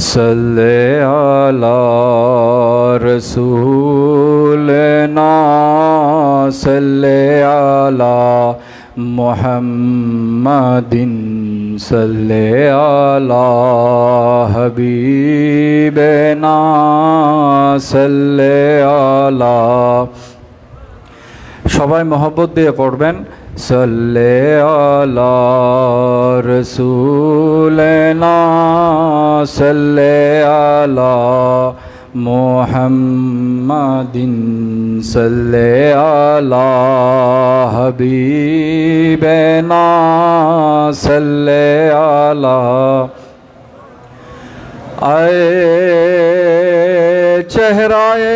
सल्ले अला रसूलना सल्ले अला मुहम्मदिन सल्ले अला हबीबना सल्ले अला। সবাই মহব্বত দিয়ে পড়বেন सल्ले अला रसूलना सल्ले अला मुहम्मदिन सल्ले अला हबीबना सल्ले अला। आए चेहराए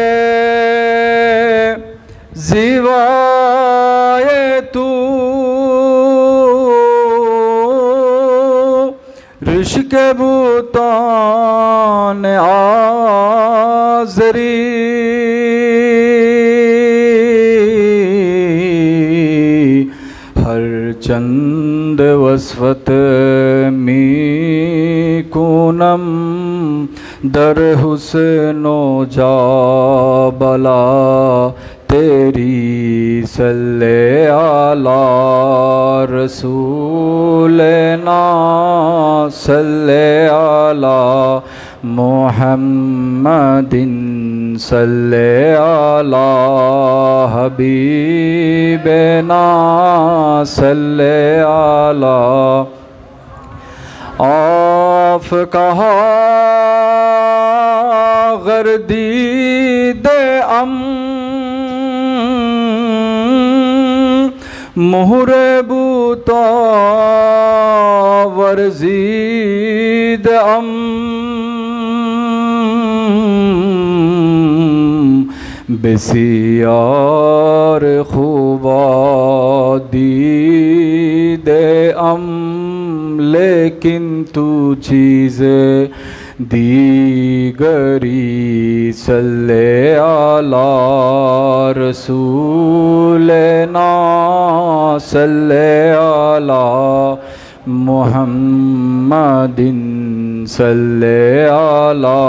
ज़िवाए तू रिश्क बुतान आज़री हर चंद वस्वत मी कूनम दर हुस्नो जा बला तेरी सल्ले अला रसूलना सल्ले अला मुहम्मदिन सल्ले अला हबीबना सल्ले अला। आफ कहा गर्दीद मुहरे बूता वर्जीद बेसियार खुबा दीदे लेकिन तू चीज़े दीगरी सल्ले अला रसूलना सल्ले अला मुहम्मदिन सल्ले अला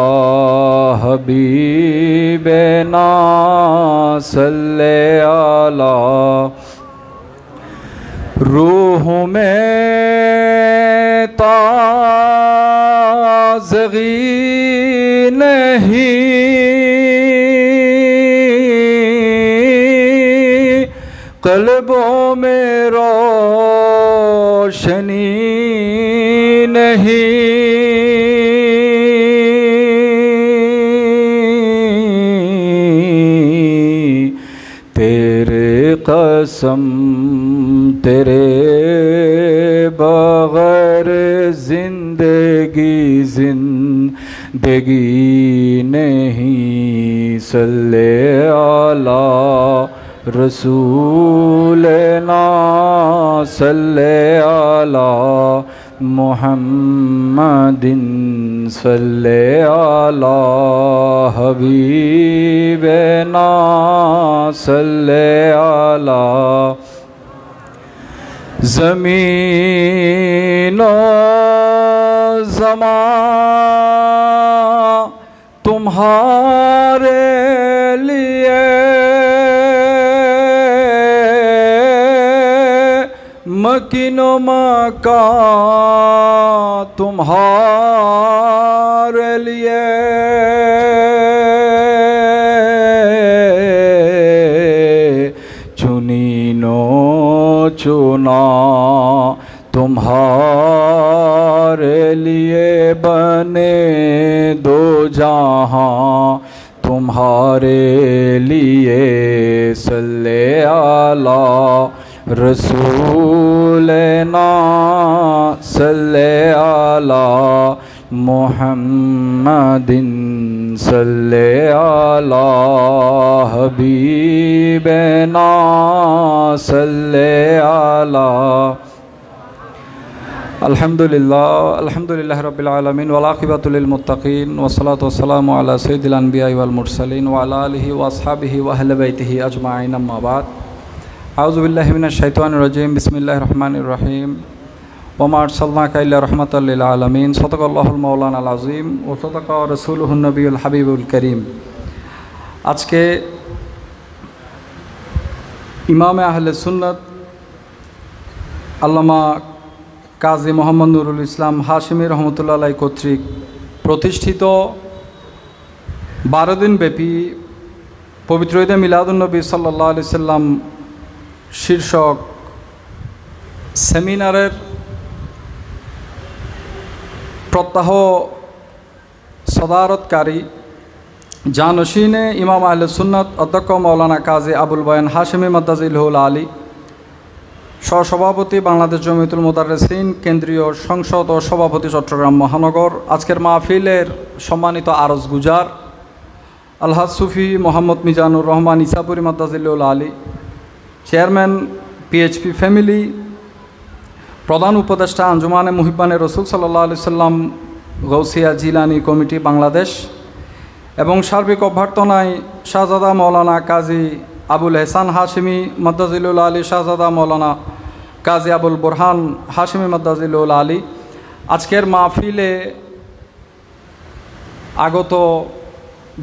हबीबना सल्ले अला। रूह में ताज़गी नहीं क़ल्बों में रोशनी नहीं तेरे कसम तेरे बग़ैर जिंदगी नहीं सल्ले अला रसूलना सल्ले अला मुहम्मदिन सल्ले अला हबीबना सल्ले अला। ज़मीनो ज़मान तुम्हारे लिए मकीनो मकान तुम्हारे लिए चुनीनो चुना तुम्हारे लिए बने दो जहां तुम्हारे लिए सल्ले अला रसूलना सल्ले अला मुहम्मदिन सल्ले अला हबीबना सल्ले अला। अल्हम्दुलिल्लाह रब्बिल आलमीन वल आक़िबतु लिल मुत्तक़ीन वस्सलातु वस्सलामु अला सय्यिदिल अन्बिया'i वल मुरसलीन व अला आलिहि व अस्हाबिहि व अहलि बैतिहि अजमाइन अम्मा बाद। आऊज़ु बिल्लाहि मिनश शैतानिर रजीम बिस्मिल्लाहिर रहमानिर रहीम। ওমা আরসালনাকা ইল্লা রাহমাতাল লিল আলামিন। সাদাকাল্লাহুল মাওলানাল আযীম ওয়া সাদাকা রাসূলুহুন নবিয়ুল হাবিবুল করিম। আজকে ইমামে আহলে সুন্নাত আল্লামা কাজী মোহাম্মদ নুরুল ইসলাম হাশিমি রহমতুল্লাহ আলাইহি কর্তৃক প্রতিষ্ঠিত 12 দিন ব্যাপী পবিত্র ঈদে মিলাদুন্নবী সাল্লাল্লাহু আলাইহি সাল্লাম শীর্ষক সেমিনারের প্রত্যাহ সদারতকারী জানশীনে ইমাম আহলে সুন্নাত অধ্যক্ষ মৌলানা কাজী আবুল বয়ান হাশিমি মাদ্দাজিলহুল আলী, সহসভাপতি বাংলাদেশ জমিয়তুল মুদাররিসিন কেন্দ্রীয় সংসদ ও সভাপতি চট্টগ্রাম মহানগর। আজকের মাহফিলের সম্মানিত আরজ গুজার আলহাজ সুফি মোহাম্মদ মিজানুর রহমান ইসাপুরি মাদ্দাজিলহুল আলী, চেয়ারম্যান পিএইচপি ফ্যামিলি, প্রধান উপদেষ্টা আঞ্জুমানে মুহিব্বানে রসুল সাল্লাল্লাহু আলাইহি সাল্লাম গৌসিয়া জিলানি কমিটি বাংলাদেশ এবং সার্বিক অভ্যর্থনায় শাহজাদা মৌলানা কাজী আবুল এহসান হাশিমি মাদ্দাজিলহুল আলী, শাহজাদা মৌলানা কাজী আবুল বুরহান হাশিমি মাদ্দাজিলহুল আলী। আজকের মাহফিলে আগত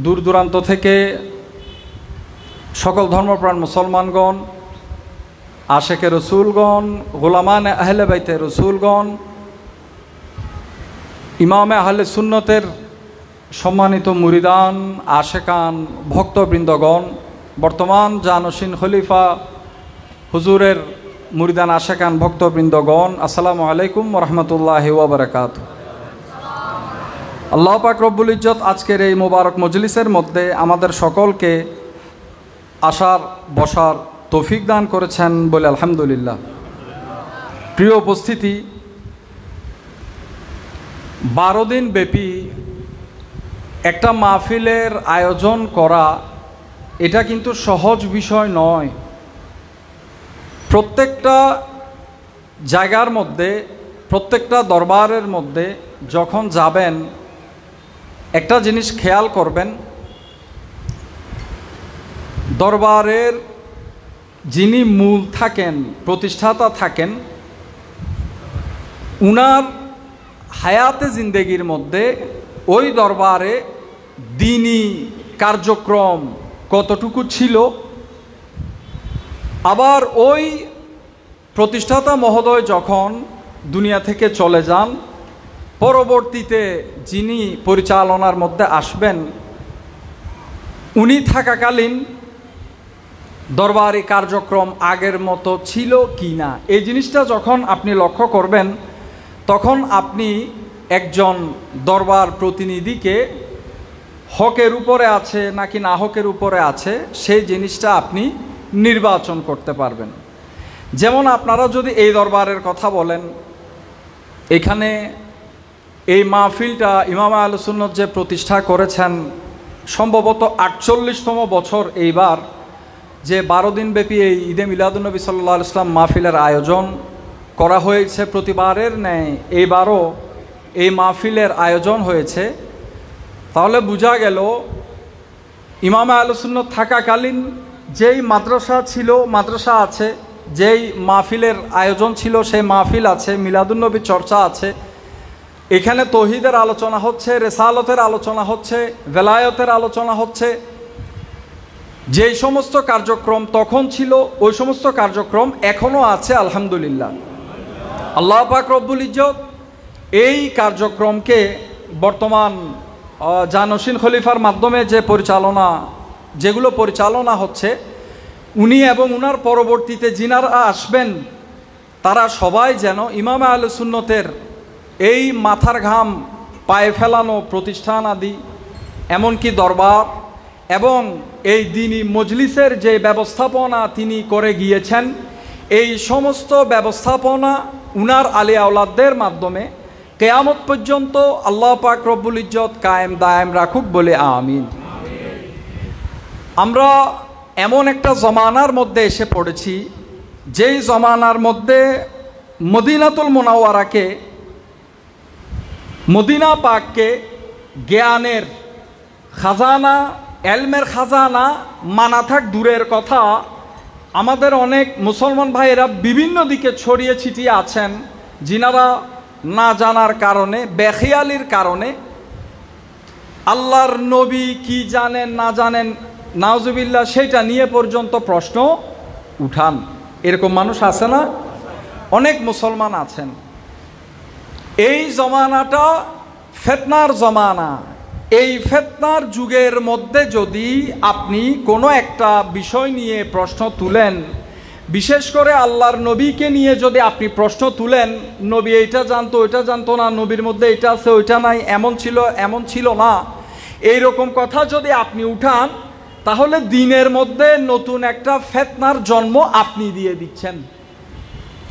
দূর দূরান্ত থেকে সকল ধর্মপ্রাণ মুসলমানগণ, আশেকে রসুলগণ, গোলামানে আহলে বাইতে রসুলগণ, ইমামে আহলে সুন্নতের সম্মানিত মুরিদান, আশেকান, ভক্তবৃন্দগণ, বর্তমান জানশীন খলিফা হুজুরের মুরিদান, আশেকান, ভক্তবৃন্দগণ, আসসালামু আলাইকুম ওয়া রাহমাতুল্লাহি ওয়া বারাকাতুহু। আল্লাহ পাক রব্বুল ইজ্জত আজকের এই মোবারক মজলিসের মধ্যে আমাদের সকলকে আসার বসার তৌফিক দান করেছেন বলে আলহামদুলিল্লাহ। প্রিয় উপস্থিতি, 12 দিন ব্যাপী একটা মাহফিলের আয়োজন করা এটা কিন্তু সহজ বিষয় নয়। প্রত্যেকটা জায়গার মধ্যে, প্রত্যেকটা দরবারের মধ্যে যখন যাবেন একটা জিনিস খেয়াল করবেন, দরবারের যিনি মূল থাকেন, প্রতিষ্ঠাতা থাকেন, উনার হায়াতে জিন্দেগির মধ্যে ওই দরবারে দ্বীনি কার্যক্রম কতটুকু ছিল, আবার ওই প্রতিষ্ঠাতা মহোদয় যখন দুনিয়া থেকে চলে যান, পরবর্তীতে যিনি পরিচালনার মধ্যে আসবেন উনি থাকাকালীন দরবারি কার্যক্রম আগের মতো ছিল কি না, এই জিনিসটা যখন আপনি লক্ষ্য করবেন তখন আপনি একজন দরবার প্রতিনিধিকে হকের উপরে আছে নাকি না হকের উপরে আছে সেই জিনিসটা আপনি নির্বাচন করতে পারবেন। যেমন আপনারা যদি এই দরবারের কথা বলেন, এখানে এই মাহফিলটা ইমাম আহলে সুন্নাত যে প্রতিষ্ঠা করেছেন সম্ভবত 48তম বছর এইবার যে 12 দিন ব্যাপী এই ঈদে মিলাদুন্নবী সাল্লাল্লাহু আলাইহি ওয়াসাল্লাম মাহফিলের আয়োজন করা হয়েছে। প্রতিবারের ন্যায় এইবারও এই মাহফিলের আয়োজন হয়েছে। তাহলে বোঝা গেল ইমাম আহলে সুন্নাত থাকাকালীন যেই মাদ্রাসা ছিল, মাদ্রাসা আছে, যেই মাহফিলের আয়োজন ছিল সেই মাহফিল আছে, মিলাদুন্নবী চর্চা আছে, এখানে তৌহিদের আলোচনা হচ্ছে, রেসালতের আলোচনা হচ্ছে, ভেলায়তের আলোচনা হচ্ছে। যেই সমস্ত কার্যক্রম তখন ছিল ওই সমস্ত কার্যক্রম এখনও আছে আলহামদুলিল্লাহ। আল্লাহ পাক রব্বুল ইজ্জত এই কার্যক্রমকে বর্তমান জানশীন খলিফার মাধ্যমে যে যেগুলো পরিচালনা হচ্ছে, উনি এবং উনার পরবর্তীতে যিনারা আসবেন তারা সবাই যেন ইমাম আহলে সুন্নতের এই মাথার ঘাম পায়ে ফেলানো প্রতিষ্ঠান আদি, এমনকি দরবার এবং এই দ্বীনি মজলিসের যে ব্যবস্থাপনা তিনি করে গিয়েছেন, এই সমস্ত ব্যবস্থাপনা উনার আলী আওলাদদের মাধ্যমে কিয়ামত পর্যন্ত আল্লাহ পাক রব্বুল ইজ্জত কায়েম দায়েম রাখুক বলে আমিন। আমরা এমন একটা জমানার মধ্যে এসে পড়েছি যেই জমানার মধ্যে মদিনাতুল মুনাওয়ারাকে, মদিনা পাককে জ্ঞানের খাজানা, এলমের খাজানা মানা থাক দূরের কথা, আমাদের অনেক মুসলমান ভাইয়েরা বিভিন্ন দিকে ছড়িয়ে ছিটিয়ে আছেন, যিনারা না জানার কারণে, বেখিয়ালির কারণে আল্লাহর নবী কি জানেন না জানেন নাউজুবিল্লাহ সেটা নিয়ে পর্যন্ত প্রশ্ন উঠান। এরকম মানুষ আছে না? অনেক মুসলমান আছেন। এই জমানাটা ফিতনার জমানা। এই ফিতনার যুগের মধ্যে যদি আপনি কোনো একটা বিষয় নিয়ে প্রশ্ন তুলেন, বিশেষ করে আল্লাহর নবীকে নিয়ে যদি আপনি প্রশ্ন তুলেন, নবী এইটা জানতো ওইটা জানতো না, নবীর মধ্যে এটা আছে ওইটা নাই, এমন ছিল এমন ছিল না, এইরকম কথা যদি আপনি উঠান, তাহলে দিনের মধ্যে নতুন একটা ফিতনার জন্ম আপনি দিয়ে দিচ্ছেন।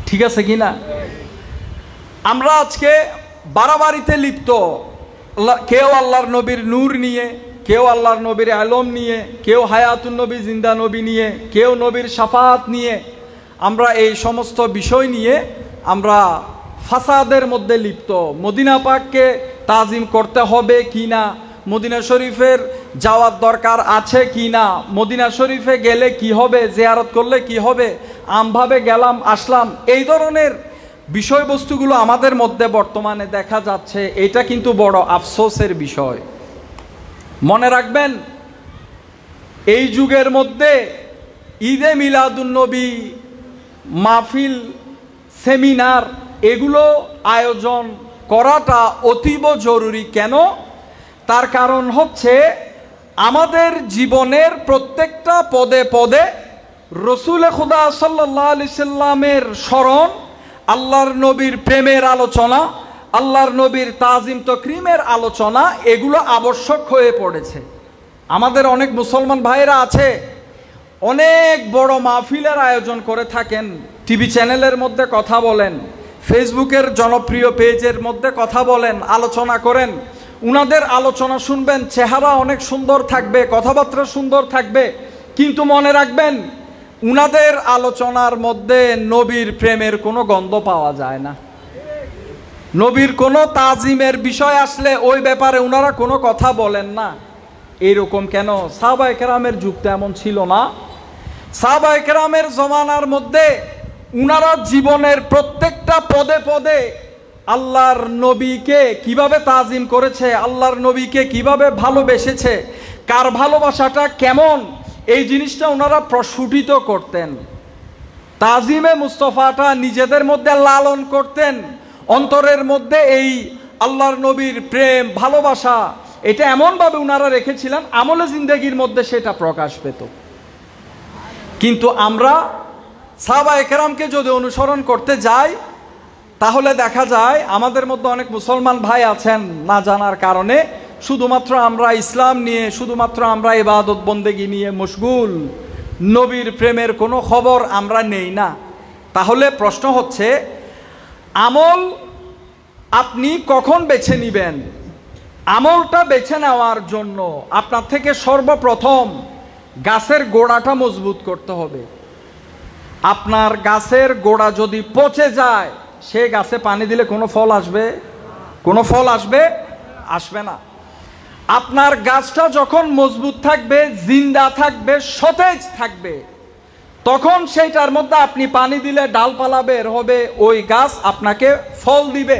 ঠিক আছে কি না? আমরা আজকে বাড়াবাড়িতে লিপ্ত। কেউ আল্লাহর নবীর নূর নিয়ে, কেউ আল্লাহর নবীর আলম নিয়ে, কেউ হায়াতুন নবী জিন্দা নবী নিয়ে, কেউ নবীর শাফাত নিয়ে, আমরা এই সমস্ত বিষয় নিয়ে আমরা ফাসাদের মধ্যে লিপ্ত। মদিনা পাককে তাজিম করতে হবে কি না, মদিনা শরীফের যাওয়ার দরকার আছে কি না, মদিনা শরীফে গেলে কি হবে, জিয়ারত করলে কি হবে, আমভাবে গেলাম আসলাম, এই ধরনের বিষয়বস্তুগুলো আমাদের মধ্যে বর্তমানে দেখা যাচ্ছে। এটা কিন্তু বড় আফসোসের বিষয়। মনে রাখবেন, এই যুগের মধ্যে ঈদে মিলাদুন্নবী, মাহফিল, সেমিনার এগুলো আয়োজন করাটা অতীব জরুরি। কেন? তার কারণ হচ্ছে আমাদের জীবনের প্রত্যেকটা পদে পদে রসুল খুদা সাল্লাল্লাহু আলাইহি সাল্লামের স্মরণ, আল্লাহর নবীর প্রেমের আলোচনা, আল্লাহর নবীর তাজিম তকরিমের আলোচনা, এগুলো আবশ্যক হয়ে পড়েছে। আমাদের অনেক মুসলমান ভাইয়েরা আছে, অনেক বড় মাহফিলের আয়োজন করে থাকেন, টিভি চ্যানেলের মধ্যে কথা বলেন, ফেসবুকের জনপ্রিয় পেজের মধ্যে কথা বলেন, আলোচনা করেন। উনাদের আলোচনা শুনবেন, চেহারা অনেক সুন্দর থাকবে, কথাবার্তা সুন্দর থাকবে, কিন্তু মনে রাখবেন উনাদের আলোচনার মধ্যে নবীর প্রেমের কোনো গন্ধ পাওয়া যায় না। নবীর কোনো তাজিমের বিষয় আসলে ওই ব্যাপারে উনারা কোনো কথা বলেন না। এইরকম কেন? সাহাবায়ে কেরামের যুগটা এমন ছিল না। সাহাবায়ে কেরামের জমানার মধ্যে উনারা জীবনের প্রত্যেকটা পদে পদে আল্লাহর নবীকে কিভাবে তাজিম করেছে, আল্লাহর নবীকে কিভাবে ভালোবেসেছে, কার ভালোবাসাটা কেমন, এই জিনিসটা ওনারা প্রস্ফুটিত করতেন। তাজিমে মুস্তফাটা নিজেদের মধ্যে লালন করতেন। অন্তরের মধ্যে এই আল্লাহর নবীর প্রেম ভালোবাসা এটা এমনভাবে ওনারা রেখেছিলেন, আমলে জিন্দেগির মধ্যে সেটা প্রকাশ পেত। কিন্তু আমরা সাহাবায়ে কেরামকে যদি অনুসরণ করতে যাই, তাহলে দেখা যায় আমাদের মধ্যে অনেক মুসলমান ভাই আছেন না জানার কারণে শুধুমাত্র আমরা ইসলাম নিয়ে, শুধুমাত্র আমরা ইবাদত বন্দেগী নিয়ে মশগুল, নবীর প্রেমের কোনো খবর আমরা নেই না। তাহলে প্রশ্ন হচ্ছে, আমল আপনি কখন বেছে নেবেন? আমলটা বেছে নেওয়ার জন্য আপনার থেকে সর্বপ্রথম গাছের গোড়াটা মজবুত করতে হবে। আপনার গাছের গোড়া যদি পচে যায়, সে গাছে পানি দিলে কোনো ফল আসবে? কোনো ফল আসবে? আসবে না। আপনার গাছটা যখন মজবুত থাকবে, জিন্দা থাকবে, সতেজ থাকবে, তখন সেইটার মধ্যে আপনি পানি দিলে ডালপালা বের হবে, ওই গাছ আপনাকে ফল দিবে।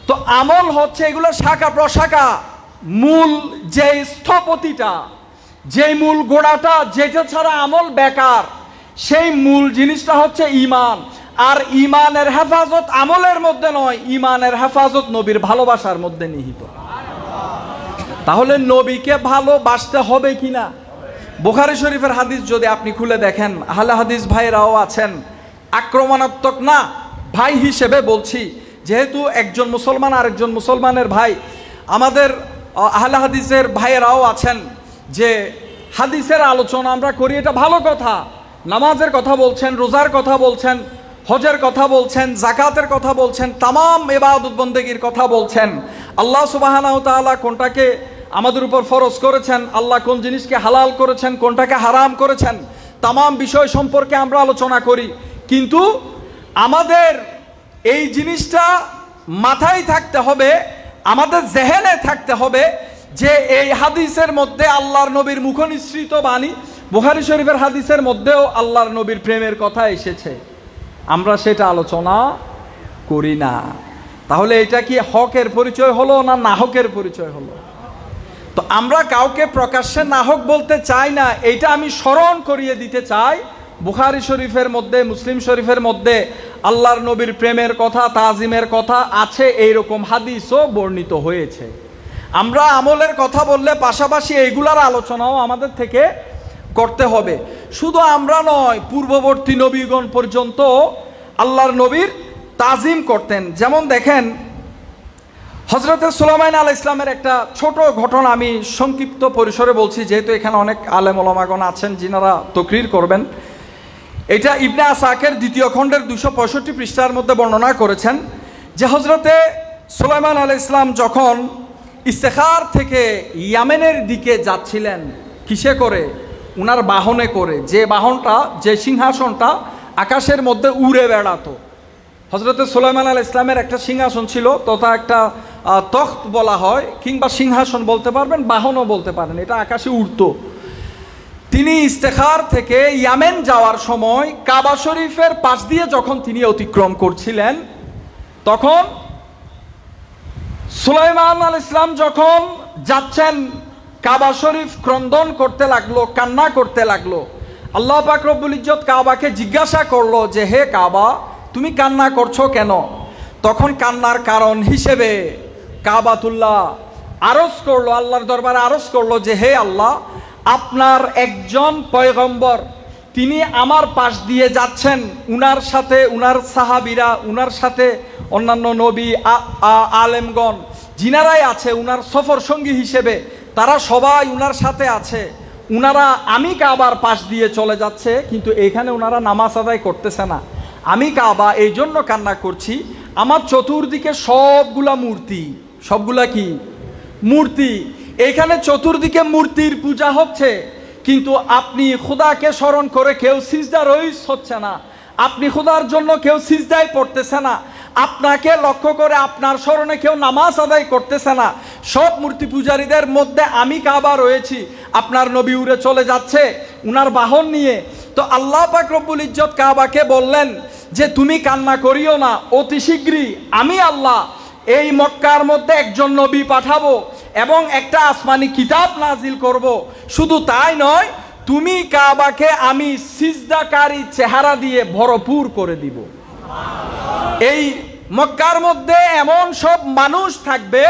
তো আমল হচ্ছে এগুলো শাখা প্রশাখা, মূল যে স্থপতিটা, যেই মূল গোড়াটা, যেটা ছাড়া আমল বেকার, সেই মূল জিনিসটা হচ্ছে ঈমান। আর ঈমানের হেফাজত আমলের মধ্যে নয়, ঈমানের হেফাজত নবীর ভালোবাসার মধ্যে নিহিত। তাহলে নবীকে ভালোবাসতে হবে কিনা? বুখারী শরীফের হাদিস যদি আপনি খুলে দেখেন, আহলে হাদিস ভাইরাও আছেন, আক্রমণাত্মক না, ভাই হিসেবে বলছি, যেহেতু একজন মুসলমান আরেকজন মুসলমানের ভাই, আমাদের আহলে হাদিসের ভাইয়েরাও আছেন, যে হাদিসের আলোচনা আমরা করি, এটা ভালো কথা। নামাজের কথা বলছেন, রোজার কথা বলছেন, হজের কথা বলছেন, যাকাতের কথা বলছেন, তামাম ইবাদত বন্দেগীর কথা বলছেন। আল্লাহ সুবহানাহু ওয়া তাআলা কোনটাকে আমাদের উপর ফরজ করেছেন, আল্লাহ কোন জিনিসকে হালাল করেছেন, কোনটাকে হারাম করেছেন, তামাম বিষয় সম্পর্কে আমরা আলোচনা করি। কিন্তু আমাদের এই জিনিসটা মাথায় থাকতে হবে, আমাদের জেহেনে থাকতে হবে যে এই হাদিসের মধ্যে আল্লাহর নবীর মুখনিসৃত বাণী, বুখারী শরীফের হাদিসের মধ্যেও আল্লাহর নবীর প্রেমের কথা এসেছে। আমরা সেটা আলোচনা করি না। তাহলে এটা কি হকের পরিচয় হলো না নাহকের পরিচয় হলো? তো আমরা কাউকে প্রকাশ্যে নাহক বলতে চাই না, এইটা আমি স্মরণ করিয়ে দিতে চাই। বুখারী শরীফের মধ্যে, মুসলিম শরীফের মধ্যে আল্লাহর নবীর প্রেমের কথা, তাজিমের কথা আছে, এইরকম হাদিসও বর্ণিত হয়েছে। আমরা আমলের কথা বললে পাশাপাশি এইগুলার আলোচনাও আমাদের থেকে করতে হবে। শুধু আমরা নয়, পূর্ববর্তী নবীগণ পর্যন্ত আল্লাহর নবীর তাজিম করতেন। যেমন দেখেন, হযরতে সুলাইমান আলাইহিস সালামের একটা ছোট ঘটনা আমি সংক্ষিপ্ত পরিসরে বলছি, যেহেতু এখানে অনেক আলেম ওলামাগণ আছেন যিনারা তকরির করবেন। এটা ইবনে আসাকের দ্বিতীয় খণ্ডের 265 পৃষ্ঠার মধ্যে বর্ণনা করেছেন যে হযরতে সুলাইমান আলাইহিস সালাম যখন ইস্তেখার থেকে ইয়ামেনের দিকে যাচ্ছিলেন, কিসে করে? উনার বাহনে করে, যে বাহনটা, যে সিংহাসনটা আকাশের মধ্যে উড়ে বেড়াতো। হযরতে সুলাইমান আলাইহিস সালামের একটা সিংহাসন ছিল, তথা একটা তখ্ত বলা হয়, কিংবা সিংহাসন বলতে পারবেন, বাহনও বলতে পারেন, এটা আকাশে উড়তো। তিনি ইস্তেখার থেকে ইয়ামেন যাওয়ার সময় কাবা শরীফের পাশ দিয়ে যখন তিনি অতিক্রম করছিলেন, তখন সুলাইমান আলাইহিস সালাম যখন যাচ্ছেন, কাবা শরীফ ক্রন্দন করতে লাগলো, কান্না করতে লাগলো। আল্লাহ পাক রব্বুল ইজ্জত কাবাকে জিজ্ঞাসা করলো যে, হে কাবা, তুমি কান্না করছো কেন? তখন কান্নার কারণ হিসেবে কাবাতুল্লাহ আরজ করলো, আল্লাহর দরবারে আরজ করলো যে, হে আল্লাহ, আপনার একজন পয়গম্বর তিনি আমার পাশ দিয়ে যাচ্ছেন, উনার সাথে উনার সাহাবীরা, উনার সাথে অন্যান্য নবী আলেমগণ যিনারাই আছে উনার সফর সঙ্গী হিসেবে, তারা সবাই উনার সাথে আছে। উনারা আমি কাবার পাশ দিয়ে চলে যাচ্ছে, কিন্তু এখানে উনারা নামাজ আদায় করতেছে না। আমি কাবা এই জন্য কান্না করছি, আমার চতুর্দিকে সবগুলা মূর্তি, সবগুলা কি মূর্তি, এখানে চতুর্দিকে মূর্তির পূজা হচ্ছে, কিন্তু আপনি খোদাকে স্মরণ করে কেউ সিজদা রইস হচ্ছে না, আপনি খোদার জন্য কেউ সিজদায় পড়তেছে না, আপনাকে লক্ষ্য করে আপনার স্মরণে কেউ নামাজ আদায় করতেছে না। সব মূর্তি পূজারীদের মধ্যে আমি কাবা রয়েছি, আপনার নবী উড়ে চলে যাচ্ছে উনার বাহন নিয়ে। তো আল্লাহ পাক রব্বুল ইজ্জত কাবাকে বললেন যে, তুমি কান্না করিও না, অতি শীঘ্রই আমি আল্লাহ এই মক্কার মধ্যে একজন নবী পাঠাবো এবং একটা আসমানি কিতাব নাজিল করব। শুধু তাই নয়, তুমি কাবাকে আমি সিজদাকারী চেহারা দিয়ে ভরপুর করে দিব। এই মক্কার মধ্যে এমন সব মানুষ থাকবে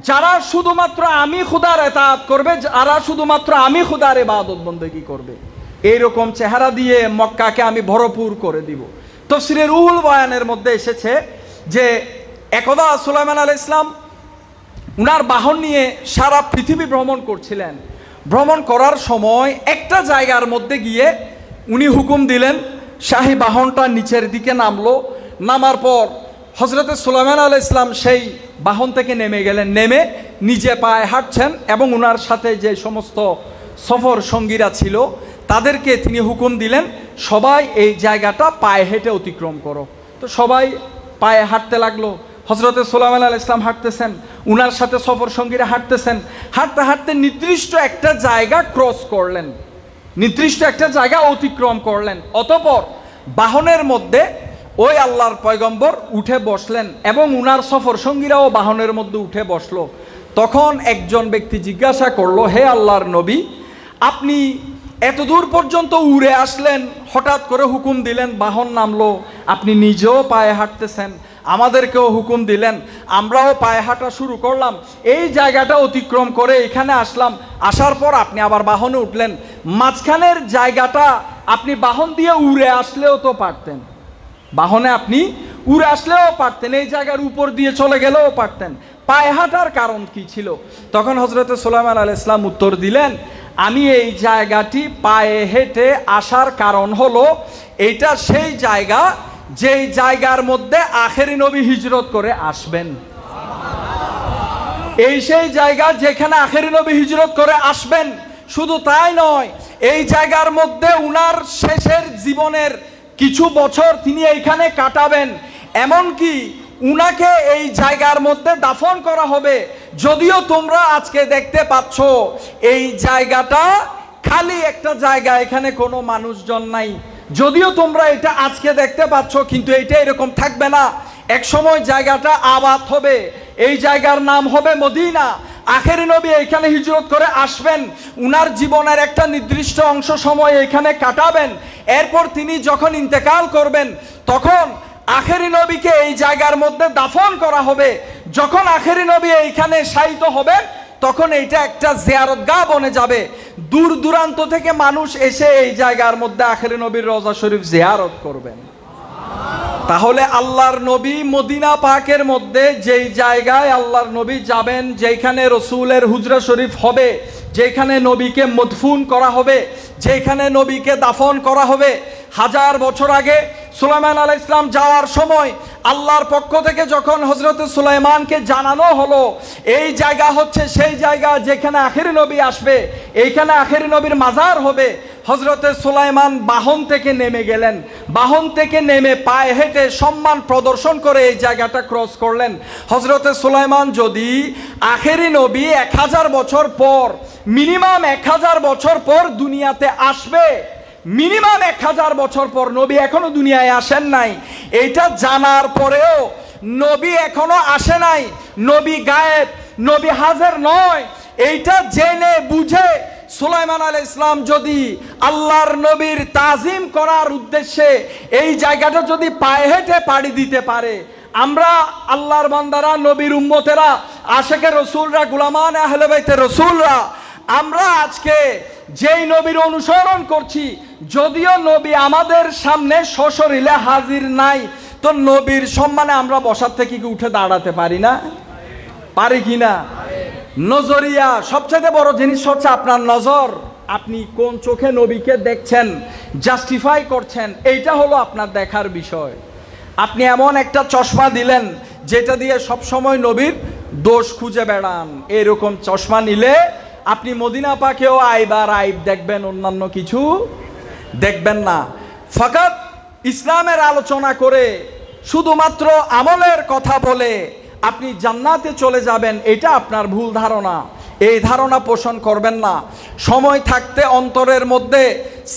যারা শুধুমাত্র আমি খোদার ইতাআত করবে, যারা শুধুমাত্র আমি খোদার ইবাদত বন্দেগী করবে। এইরকম চেহারা দিয়ে মক্কাকে আমি ভরপুর করে দিব। তাফসীরে রুহুল বয়ানের মধ্যে এসেছে যে একদা সুলাইমান আলাইহিস সালাম উনার বাহন নিয়ে সারা পৃথিবী ভ্রমণ করছিলেন। ভ্রমণ করার সময় একটা জায়গার মধ্যে গিয়ে উনি হুকুম দিলেন, শাহী বাহনটা নিচের দিকে নামলো। নামার পর হযরতে সুলাইমান আলাইহিস সালাম সেই বাহন থেকে নেমে গেলেন, নেমে নিজে পায়ে হাঁটছেন এবং উনার সাথে যে সমস্ত সফর সঙ্গীরা ছিল তাদেরকে তিনি হুকুম দিলেন, সবাই এই জায়গাটা পায়ে হেঁটে অতিক্রম করো। তো সবাই পায়ে হাঁটতে লাগলো। হযরতে সুলাইমান আলাইহিস সালাম হাঁটতেছেন, উনার সাথে সফর সঙ্গীরা হাঁটতেছেন। হাঁটতে হাঁটতে নির্দিষ্ট একটা জায়গা ক্রস করলেন, নির্দিষ্ট একটা জায়গা অতিক্রম করলেন। অতঃপর বাহনের মধ্যে ওই আল্লাহর পয়গম্বর উঠে বসলেন এবং উনার সফর সঙ্গীরাও বাহনের মধ্যে উঠে বসলো। তখন একজন ব্যক্তি জিজ্ঞাসা করলো, হে আল্লাহর নবী, আপনি এত দূর পর্যন্ত উড়ে আসলেন, হঠাৎ করে হুকুম দিলেন, বাহন নামলো, আপনি নিজেও পায়ে হাঁটতেছেন, আমাদেরকেও হুকুম দিলেন, আমরাও পায়ে হাঁটা শুরু করলাম, এই জায়গাটা অতিক্রম করে এখানে আসলাম, আসার পর আপনি আবার বাহনে উঠলেন, মাঝখানের জায়গাটা আপনি বাহন দিয়ে উড়ে আসলেও তো পারতেন, বাহনে আপনি উড়ে আসলেও পারতেন, এই জায়গার উপর দিয়ে চলে গেলেও পারতেন, পায়ে হাঁটার কারণ কি ছিল? তখন হযরতে সুলাইমান আলাইহিস সালাম উত্তর দিলেন, আমি এই জায়গাটি পায়ে হেঁটে আসার কারণ হলো এইটা সেই জায়গা যেই জায়গার মধ্যে আখেরি নবী হিজরত করে আসবেন। এই সেই জায়গা যেখানে আখেরি নবী হিজরত করে আসবেন। শুধু তাই নয়, এই জায়গার মধ্যে উনার শেষের জীবনের কিছু বছর তিনি এইখানে কাটাবেন, এমনকি উনাকে এই জায়গার মধ্যে দাফন করা হবে। যদিও তোমরা আজকে দেখতে পাচ্ছ এই জায়গাটা খালি একটা জায়গা, এখানে কোনো মানুষজন নাই, যদিও তোমরা এটা আজকে দেখতে পাচ্ছ, কিন্তু এটা এরকম থাকবে না। এক সময় জায়গাটা আবাদ হবে, এই জায়গার নাম হবে মদিনা। আখেরি নবী এখানে হিজরত করে আসবেন, উনার জীবনের একটা নির্দিষ্ট অংশ সময় এখানে কাটাবেন। এরপর তিনি যখন ইন্তেকাল করবেন তখন আখেরি নবীকে এই জায়গার মধ্যে দাফন করা হবে। যখন আখেরি নবী এইখানে শায়িত হবেন তখন এইটা একটা জিয়ারতগাহ বনে যাবে। দূর দূরান্ত থেকে মানুষ এসে এই জায়গার মধ্যে আখেরি নবীর রওজা শরীফ জিয়ারত করবেন। তাহলে আল্লাহর নবী মদিনা পাকের মধ্যে যেই জায়গায় আল্লাহর নবী যাবেন, যেখানে রসুলের হুজরা শরীফ হবে, যেখানে নবীকে মদফুন করা হবে, যেখানে নবীকে দাফন করা হবে, 1000 বছর আগে সুলাইমান আলাইহিস সালাম যাওয়ার সময় আল্লাহর পক্ষ থেকে যখন হযরত সুলাইমানকে জানানো হলো এই জায়গা হচ্ছে সেই জায়গা যেখানে আখেরি নবী আসবে, এইখানে আখেরি নবীর মাজার হবে, হযরতে সুলাইমান বাহন থেকে নেমে গেলেন। বাহন থেকে নেমে পায়ে হেঁটে সম্মান প্রদর্শন করে এই জায়গাটা ক্রস করলেন। হযরতে সুলাইমান যদি আখেরি নবী 1000 বছর পর, মিনিমাম 1000 বছর পর দুনিয়াতে আসবে, মিনিমাম 1000 বছর পর, নবী এখনো দুনিয়ায় আসেন নাই, এইটা জানার পরেও নবী এখনো আসে নাই, নবী গায়েব, নবী হাজির নয়, এইটা জেনে বুঝে সুলাইমান আলাইহিস সালাম যদি আল্লাহর নবীর তাজিম করার উদ্দেশ্যে এই জায়গাটা যদি পায়ে হেঁটে পাড়ি দিতে পারে, আমরা আল্লাহর বান্দারা, নবীর উম্মতেরা, আশেকে রসুলরা, গুলামান আহলে বাইতের রসুলরা, আমরা আজকে যেই নবীর অনুসরণ করছি, যদিও নবী আমাদের সামনে সশরীরে হাজির নাই, তো নবীর সম্মানে আমরা বসার থেকে কি উঠে দাঁড়াতে পারি না? পারি কি না? নজরিয়া, সবচেয়ে বড় জিনিস হচ্ছে আপনার নজর। আপনি কোন চোখে নবীকে দেখছেন, জাস্টিফাই করছেন, এইটা হলো আপনার দেখার বিষয়। আপনি এমন একটা চশমা দিলেন যেটা দিয়ে সব সময় নবীর দোষ খুঁজে বেড়ান, এরকম চশমা নিলে আপনি মদিনা পাকেও আইব আর আইব দেখবেন, অন্যান্য কিছু দেখবেন না। ফাকাত ইসলামের আলোচনা করে শুধুমাত্র আমলের কথা বলে আপনি জান্নাতে চলে যাবেন, এটা আপনার ভুল ধারণা। এই ধারণা পোষণ করবেন না। সময় থাকতে অন্তরের মধ্যে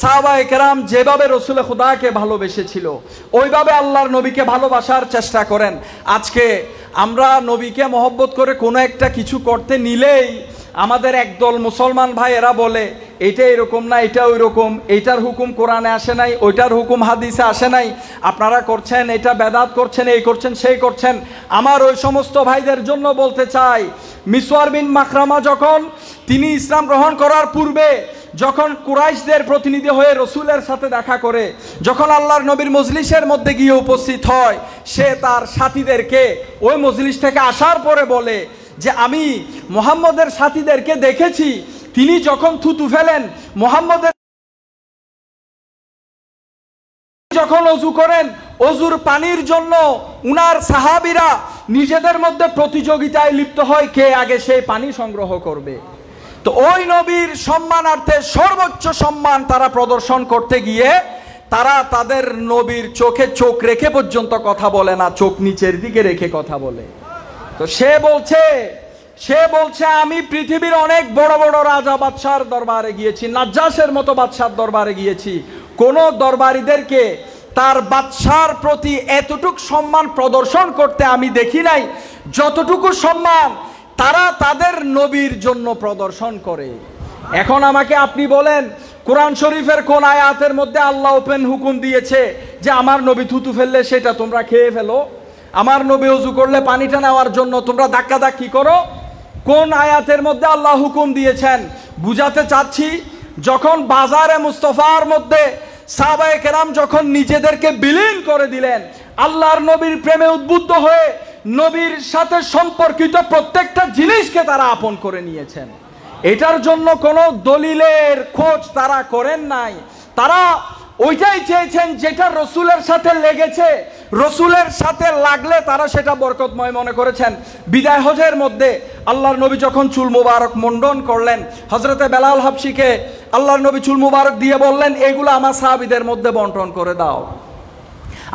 সাহাবায়ে কেরাম যেভাবে রসুল খুদাকে ভালোবেসেছিল ওইভাবে আল্লাহর নবীকে ভালোবাসার চেষ্টা করেন। আজকে আমরা নবীকে মহব্বত করে কোনো একটা কিছু করতে নিলেই আমাদের একদল মুসলমান ভাইয়েরা বলে এইটা এরকম না, এটা ওই রকম, এইটার হুকুম কোরআনে আসে নাই, ওইটার হুকুম হাদিসে আসে নাই, আপনারা করছেন, এটা বেদাত করছেন, এই করছেন, সেই করছেন। আমার ওই সমস্ত ভাইদের জন্য বলতে চাই, মিসওয়ার বিন মাখরামা যখন তিনি ইসলাম গ্রহণ করার পূর্বে যখন কুরাইশদের প্রতিনিধি হয়ে রসুলের সাথে দেখা করে, যখন আল্লাহর নবীর মজলিসের মধ্যে গিয়ে উপস্থিত হয়, সে তার সাথীদেরকে ওই মজলিস থেকে আসার পরে বলে যে আমি মুহাম্মদের সাথীদেরকে দেখেছি, তিনি যখন থুতু ফেলেন, মুহাম্মদের যখন অজু করেন, অজুর পানির জন্য উনার সাহাবীরা নিজেদের মধ্যে প্রতিযোগিতায় লিপ্ত হয় কে আগে সেই পানি সংগ্রহ করবে। তো ওই নবীর সম্মানার্থে সর্বোচ্চ সম্মান তারা প্রদর্শন করতে গিয়ে তারা তাদের নবীর চোখে চোখ রেখে পর্যন্ত কথা বলে না, চোখ নিচের দিকে রেখে কথা বলে। তো সে বলছে আমি পৃথিবীর অনেক বড় বড় রাজা বাদশার দরবারে গিয়েছি, নাজ্জাশের মতো বাদশার দরবারে গিয়েছি, কোন দরবারীদেরকে তার বাদশার প্রতি এতটুক সম্মান প্রদর্শন করতে আমি দেখি নাই যতটুকু সম্মান তারা তাদের নবীর জন্য প্রদর্শন করে। এখন আমাকে আপনি বলেন কোরআন শরীফের কোন আয়াতের মধ্যে আল্লাহ ওপেন হুকুম দিয়েছে যে আমার নবী থুতু ফেললে সেটা তোমরা খেয়ে ফেলো, আমার নবী ওযু করলে পানিটা নেওয়ার জন্য তোমরা ধাক্কাধাক্কি করো? কোন আয়াতের মধ্যে আল্লাহ হুকুম দিয়েছেন? বুঝাতে চাচ্ছি, যখন বাজারে মুস্তাফার মধ্যে সাহাবায়ে কেরাম যখন নিজেদেরকে বিলীন করে দিলেন, আল্লাহর নবীর প্রেমে উদ্বুদ্ধ হয়ে নবীর সাথে সম্পর্কিত প্রত্যেকটা জিনিসকে তারা আপন করে নিয়েছেন। এটার জন্য কোনো দলিলের খোঁজ তারা করেন নাই, তারা ওইটাই চেয়েছেন যেটা রসুলের সাথে লেগেছে, রসুলের সাথে লাগলে তারা সেটা বরকতময় মনে করেছেন। বিদায় হজের মধ্যে আল্লাহর নবী যখন চুল মুবারক মুন্ডন করলেন, হযরতে বেলাল হাবশিকে আল্লাহর নবী চুল মুবারক দিয়ে বললেন এগুলো আমার সাহাবীদের মধ্যে বন্টন করে দাও,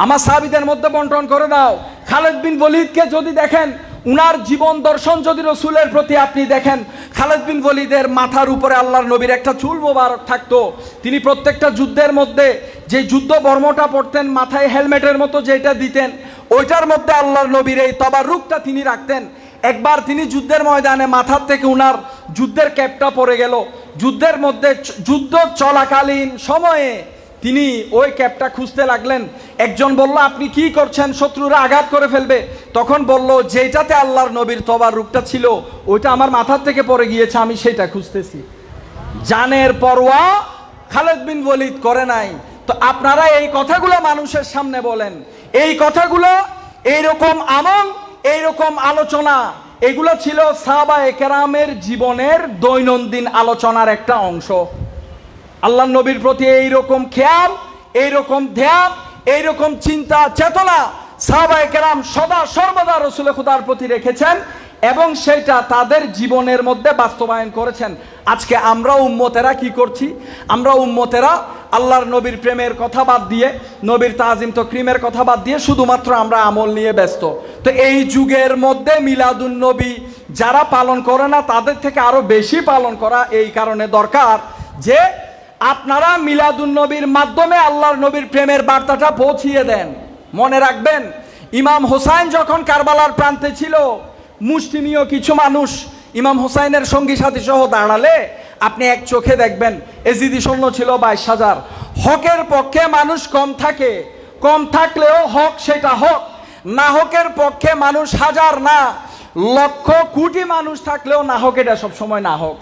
আমার সাহাবীদের মধ্যে বন্টন করে দাও। খালিদ বিন ওলীদকে যদি দেখেন, উনার জীবন দর্শন যদি রসুলের প্রতি আপনি দেখেন, খালিদ বিন ওলীদের মাথার উপরে আল্লাহর নবীর একটা চুল মোবারক থাকতো। তিনি প্রত্যেকটা যুদ্ধের মধ্যে যে যুদ্ধ বর্মটা পরতেন, মাথায় হেলমেটের মতো যেটা দিতেন, ওইটার মধ্যে আল্লাহর নবীর এই তাবাররুকটা তিনি রাখতেন। একবার তিনি যুদ্ধের ময়দানে মাথার থেকে উনার যুদ্ধের ক্যাপটা পড়ে গেল। যুদ্ধের মধ্যে যুদ্ধ চলাকালীন সময়ে তিনি ওই ক্যাপটা খুঁজতে লাগলেন। একজন বলল, আপনি কি করছেন, শত্রুরা আঘাত করে ফেলবে। তখন বলল, যেটাতে আল্লাহর নবীর তাবাররুকটা ছিল ওইটা আমার মাথার থেকে পড়ে গিয়েছে, আমি সেটা খুঁজতেছি। জানের পরোয়া খালিদ বিন ওয়ালিদ করে নাই। তো আপনারা এই কথাগুলো মানুষের সামনে বলেন, এই কথাগুলো, এইরকম আমল, এইরকম আলোচনা, এগুলো ছিল সাহাবায়ে কেরামের জীবনের দৈনন্দিন আলোচনার একটা অংশ। আল্লাহ নবীর প্রতি এইরকম খেয়াল, এইরকম ধ্যান, এইরকম চিন্তা চেতনা সাহাবায়ে কেরাম সদা সর্বদা রাসূল খুদার প্রতি রেখেছেন এবং সেটা তাদের জীবনের মধ্যে বাস্তবায়ন করেছেন। আজকে আমরা উম্মতেরা কি করছি? আমরা উম্মতেরা আল্লাহর নবীর প্রেমের কথা বাদ দিয়ে, নবীর তাজিম তাকরীমের কথা বাদ দিয়ে শুধুমাত্র আমরা আমল নিয়ে ব্যস্ত। তো এই যুগের মধ্যে মিলাদুন নবী যারা পালন করে না তাদের থেকে আরো বেশি পালন করা এই কারণে দরকার যে আপনারা মিলাদুন নবীর মাধ্যমে আল্লাহর নবীর প্রেমের বার্তাটা পৌঁছিয়ে দেন। মনে রাখবেন, ইমাম হোসাইন যখন কারবালার প্রান্তে ছিল, মুষ্টিমীয় কিছু মানুষ ইমাম হোসাইনের সঙ্গী সাথী সহ দাঁড়ালে আপনি এক চোখে দেখবেন এজিদি সৈন্য ছিল 22,000। হকের পক্ষে মানুষ কম থাকে, কম থাকলেও হক সেটা হক, না হকের পক্ষে মানুষ হাজার না লক্ষ কোটি মানুষ থাকলেও না হক এটা সবসময় না হক।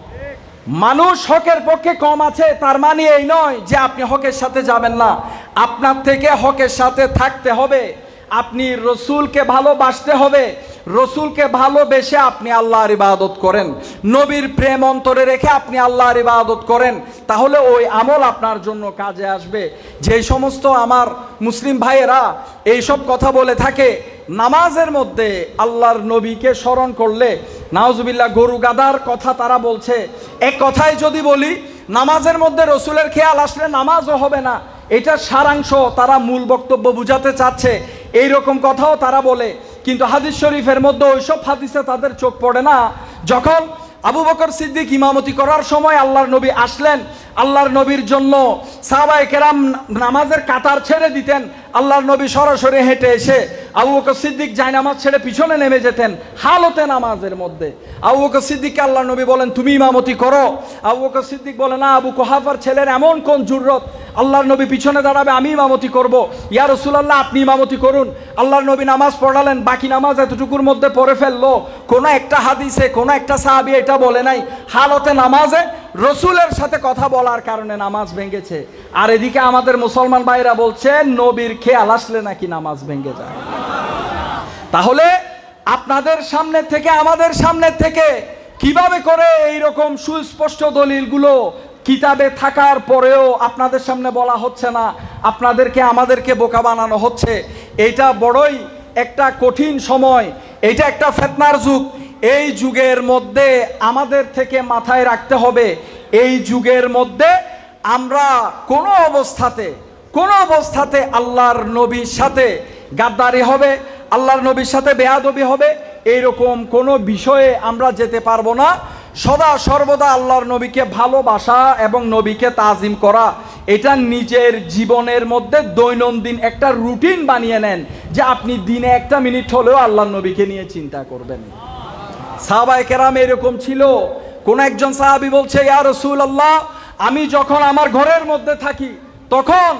মানুষ হকের পক্ষে কম আছে তার মানে এই নয় যে আপনি হকের সাথে যাবেন না। আপনার থেকে হকের সাথে থাকতে হবে, আপনি রসুলকে ভালোবাসতে হবে, রসুলকে ভালোবেসে আপনি আল্লাহর ইবাদত করেন, নবীর প্রেম অন্তরে রেখে আপনি আল্লাহর ইবাদত করেন, তাহলে ওই আমল আপনার জন্য কাজে আসবে। যে সমস্ত আমার মুসলিম ভাইয়েরা এইসব কথা বলে থাকে, নামাজের মধ্যে আল্লাহর নবীকে স্মরণ করলে নাউজুবিল্লাহ গরু গাদার কথা তারা বলছে। এক কথায় যদি বলি, নামাজের মধ্যে রসুলের খেয়াল আসলে নামাজও হবে না, এটা সারাংশ তারা মূল বক্তব্য বুঝাতে চাচ্ছে। এইরকম কথাও তারা বলে, কিন্তু হাদিস শরীফের মধ্যে ওইসব হাদিসে তাদের চোখ পড়ে না। যখন আবু বকর সিদ্দিক ইমামতি করার সময় আল্লাহর নবী আসলেন, আল্লাহর নবীর জন্য সাহাবায়ে কেরাম নামাজের কাতার ছেড়ে দিতেন, আল্লাহর নবী সরাসরি হেঁটে এসে আবু বকর সিদ্দিক জায়নামাজ ছেড়ে পিছনে নেমে যেতেন হালতে নামাজের মধ্যে। আবু বকর সিদ্দিককে আল্লাহর নবী বলেন, তুমি ইমামতি করো। আবু বকর সিদ্দিক বলে, না, আবু কুহাফার ছেলের এমন কোন জুররত, আল্লাহর নবী পিছনে দাঁড়াবে, আমি ইমামতি করব। ইয়া রাসূলুল্লাহ, আপনি ইমামতি করুন। আল্লাহর নবী নামাজ পড়ালেন, বাকি নামাজ এতটুকুর মধ্যে পড়ে ফেললো। কোনো একটা হাদিসে কোনো একটা সাহাবী এটা বলে নাই, হালতে নামাজে রসুলের সাথে কথা বলার কারণে নামাজ ভেঙেছে। আর এদিকে আমাদের মুসলমান ভাইরা বলছে নবীর খেয়াল আসলে নাকি নামাজ ভেঙে যায়। তাহলে আপনাদের সামনে থেকে, আমাদের সামনে থেকে কিভাবে করে এইরকম সুস্পষ্ট দলিলগুলো কিতাবে থাকার পরেও আপনাদের সামনে বলা হচ্ছে না, আপনাদেরকে আমাদেরকে বোকা বানানো হচ্ছে। এটা বড়ই একটা কঠিন সময়, এটা একটা ফিতনার যুগ। এই যুগের মধ্যে আমাদের থেকে মাথায় রাখতে হবে, এই যুগের মধ্যে আমরা কোনো অবস্থাতে আল্লাহর নবীর সাথে গাদ্দারি হবে, আল্লাহর নবীর সাথে বেয়াদবি হবে, এইরকম কোনো বিষয়ে আমরা যেতে পারবো না। সদা সর্বদা আল্লাহর নবীকে ভালোবাসা এবং নবীকে তাজিম করা, এটা নিজের জীবনের মধ্যে দৈনন্দিন একটা রুটিন বানিয়ে নেন যে আপনি দিনে 1 মিনিট হলেও আল্লাহর নবীকে নিয়ে চিন্তা করবেন। সাহাবায়ে কেরাম এরকম ছিল। কোন একজন সাহাবী বলছে, ইয়া রাসূলুল্লাহ, আমি যখন আমার ঘরের মধ্যে থাকি তখন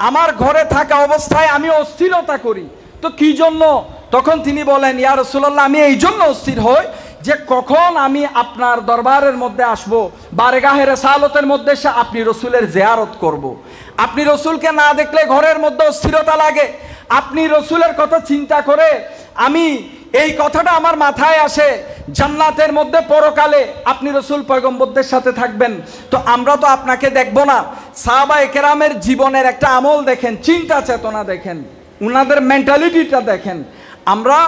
আমার ঘরে থাকা অবস্থায় আমি অস্থিরতা করি। তো কি জন্য? তখন তিনি বলেন, ইয়া রাসূলুল্লাহ, আমি এই জন্য অস্থির হই যে কখন আমি আপনার দরবারের মধ্যে আসব, বারগাহে রিসালাতের মধ্যে এসে আপনি রসুলের জিয়ারত করব। আপনি রসুলকে না দেখলে ঘরের মধ্যে অস্থিরতা লাগে। আপনি রসুলের কথা চিন্তা করে আমি এই কথাটা আমার মাথায় আসে, জান্নাতের মধ্যে পরকালে আপনি রসুল পয়গম্বরদের সাথে থাকবেন। তো আমরা তো আপনাকে দেখব না। সাহাবায়ে কেরামের জীবনের একটা আমল দেখেন, চিন্তা চেতনা দেখেন, উনাদের মেন্টালিটিটা দেখেন। আমরা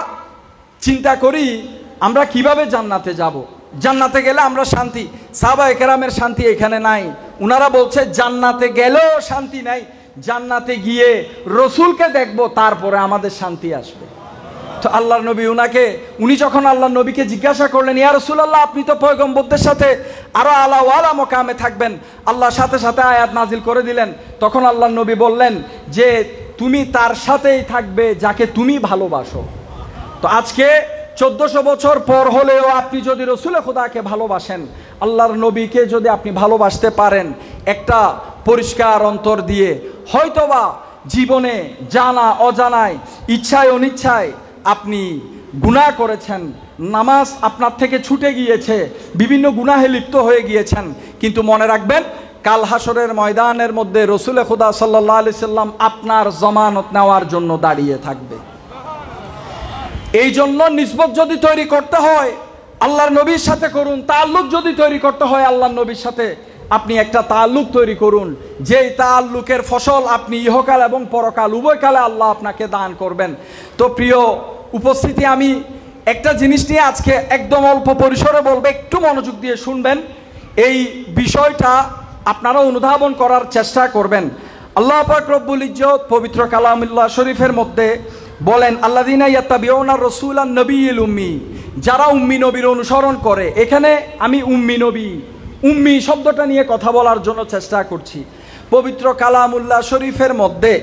চিন্তা করি আমরা কিভাবে জান্নাতে যাব, জান্নাতে গেলে আমরা শান্তি। সাহাবায়ে কেরামের শান্তি এখানে নাই। উনারা বলছে জান্নাতে গেলেও শান্তি নাই, জান্নাতে গিয়ে রসুলকে দেখব তারপরে আমাদের শান্তি আসবে। তো আল্লাহর নবী উনি যখন আল্লাহর নবীকে জিজ্ঞাসা করলেন, ইয়া রাসূলুল্লাহ, আপনি তো পয়গম্বরদের সাথে আরো আলা ওয়ালা মাকামে থাকবেন, আল্লাহ সাথে সাথে আয়াত নাজিল করে দিলেন। তখন আল্লাহর নবী বললেন যে তুমি তার সাথেই থাকবে যাকে তুমি ভালোবাসো। তো আজকে 1400 বছর পর হলেও আপনি যদি রসুলে খোদাকে ভালোবাসেন, আল্লাহর নবীকে যদি আপনি ভালোবাসতে পারেন একটা পরিষ্কার অন্তর দিয়ে, হয়তোবা জীবনে জানা অজানায় ইচ্ছায় অনিচ্ছায় আপনি গুনাহ করেছেন, নামাজ আপনার থেকে ছুটে গিয়েছে, বিভিন্ন গুনাহে লিপ্ত হয়ে গিয়েছেন, কিন্তু মনে রাখবেন কাল হাসরের ময়দানের মধ্যে রসুলে খুদা সাল্লাল্লাহু আলাইহি সাল্লাম আপনার জমানত নেওয়ার জন্য দাঁড়িয়ে থাকবে। এই জন্য নিসবত যদি তৈরি করতে হয় আল্লাহর নবীর সাথে করুন, তাআল্লুক যদি তৈরি করতে হয় আল্লাহর নবীর সাথে আপনি একটা তাআল্লুক তৈরি করুন, যেই তাআল্লুকের ফসল আপনি ইহকাল এবং পরকাল উভয়কালে আল্লাহ আপনাকে দান করবেন। তো প্রিয় উপস্থিতি, আমি একটা জিনিস নিয়ে আজকে একদম অল্প পরিসরে বলবো, একটু মনোযোগ দিয়ে শুনবেন, এই বিষয়টা আপনারা অনুধাবন করার চেষ্টা করবেন। আল্লাহ পাক রব্বুল ইজ্জত পবিত্র কালামুল্লাহ শরীফের মধ্যে বলেন, আল্লাযীনা ইয়াত্তাবিউনা রাসূলান নবিয়্যিল উম্মি, যারা উম্মি নবীর অনুসরণ করে। এখানে আমি উম্মি শব্দটা নিয়ে কথা বলার জন্য চেষ্টা করছি। পবিত্র কালামুল্লাহ শরীফের মধ্যে,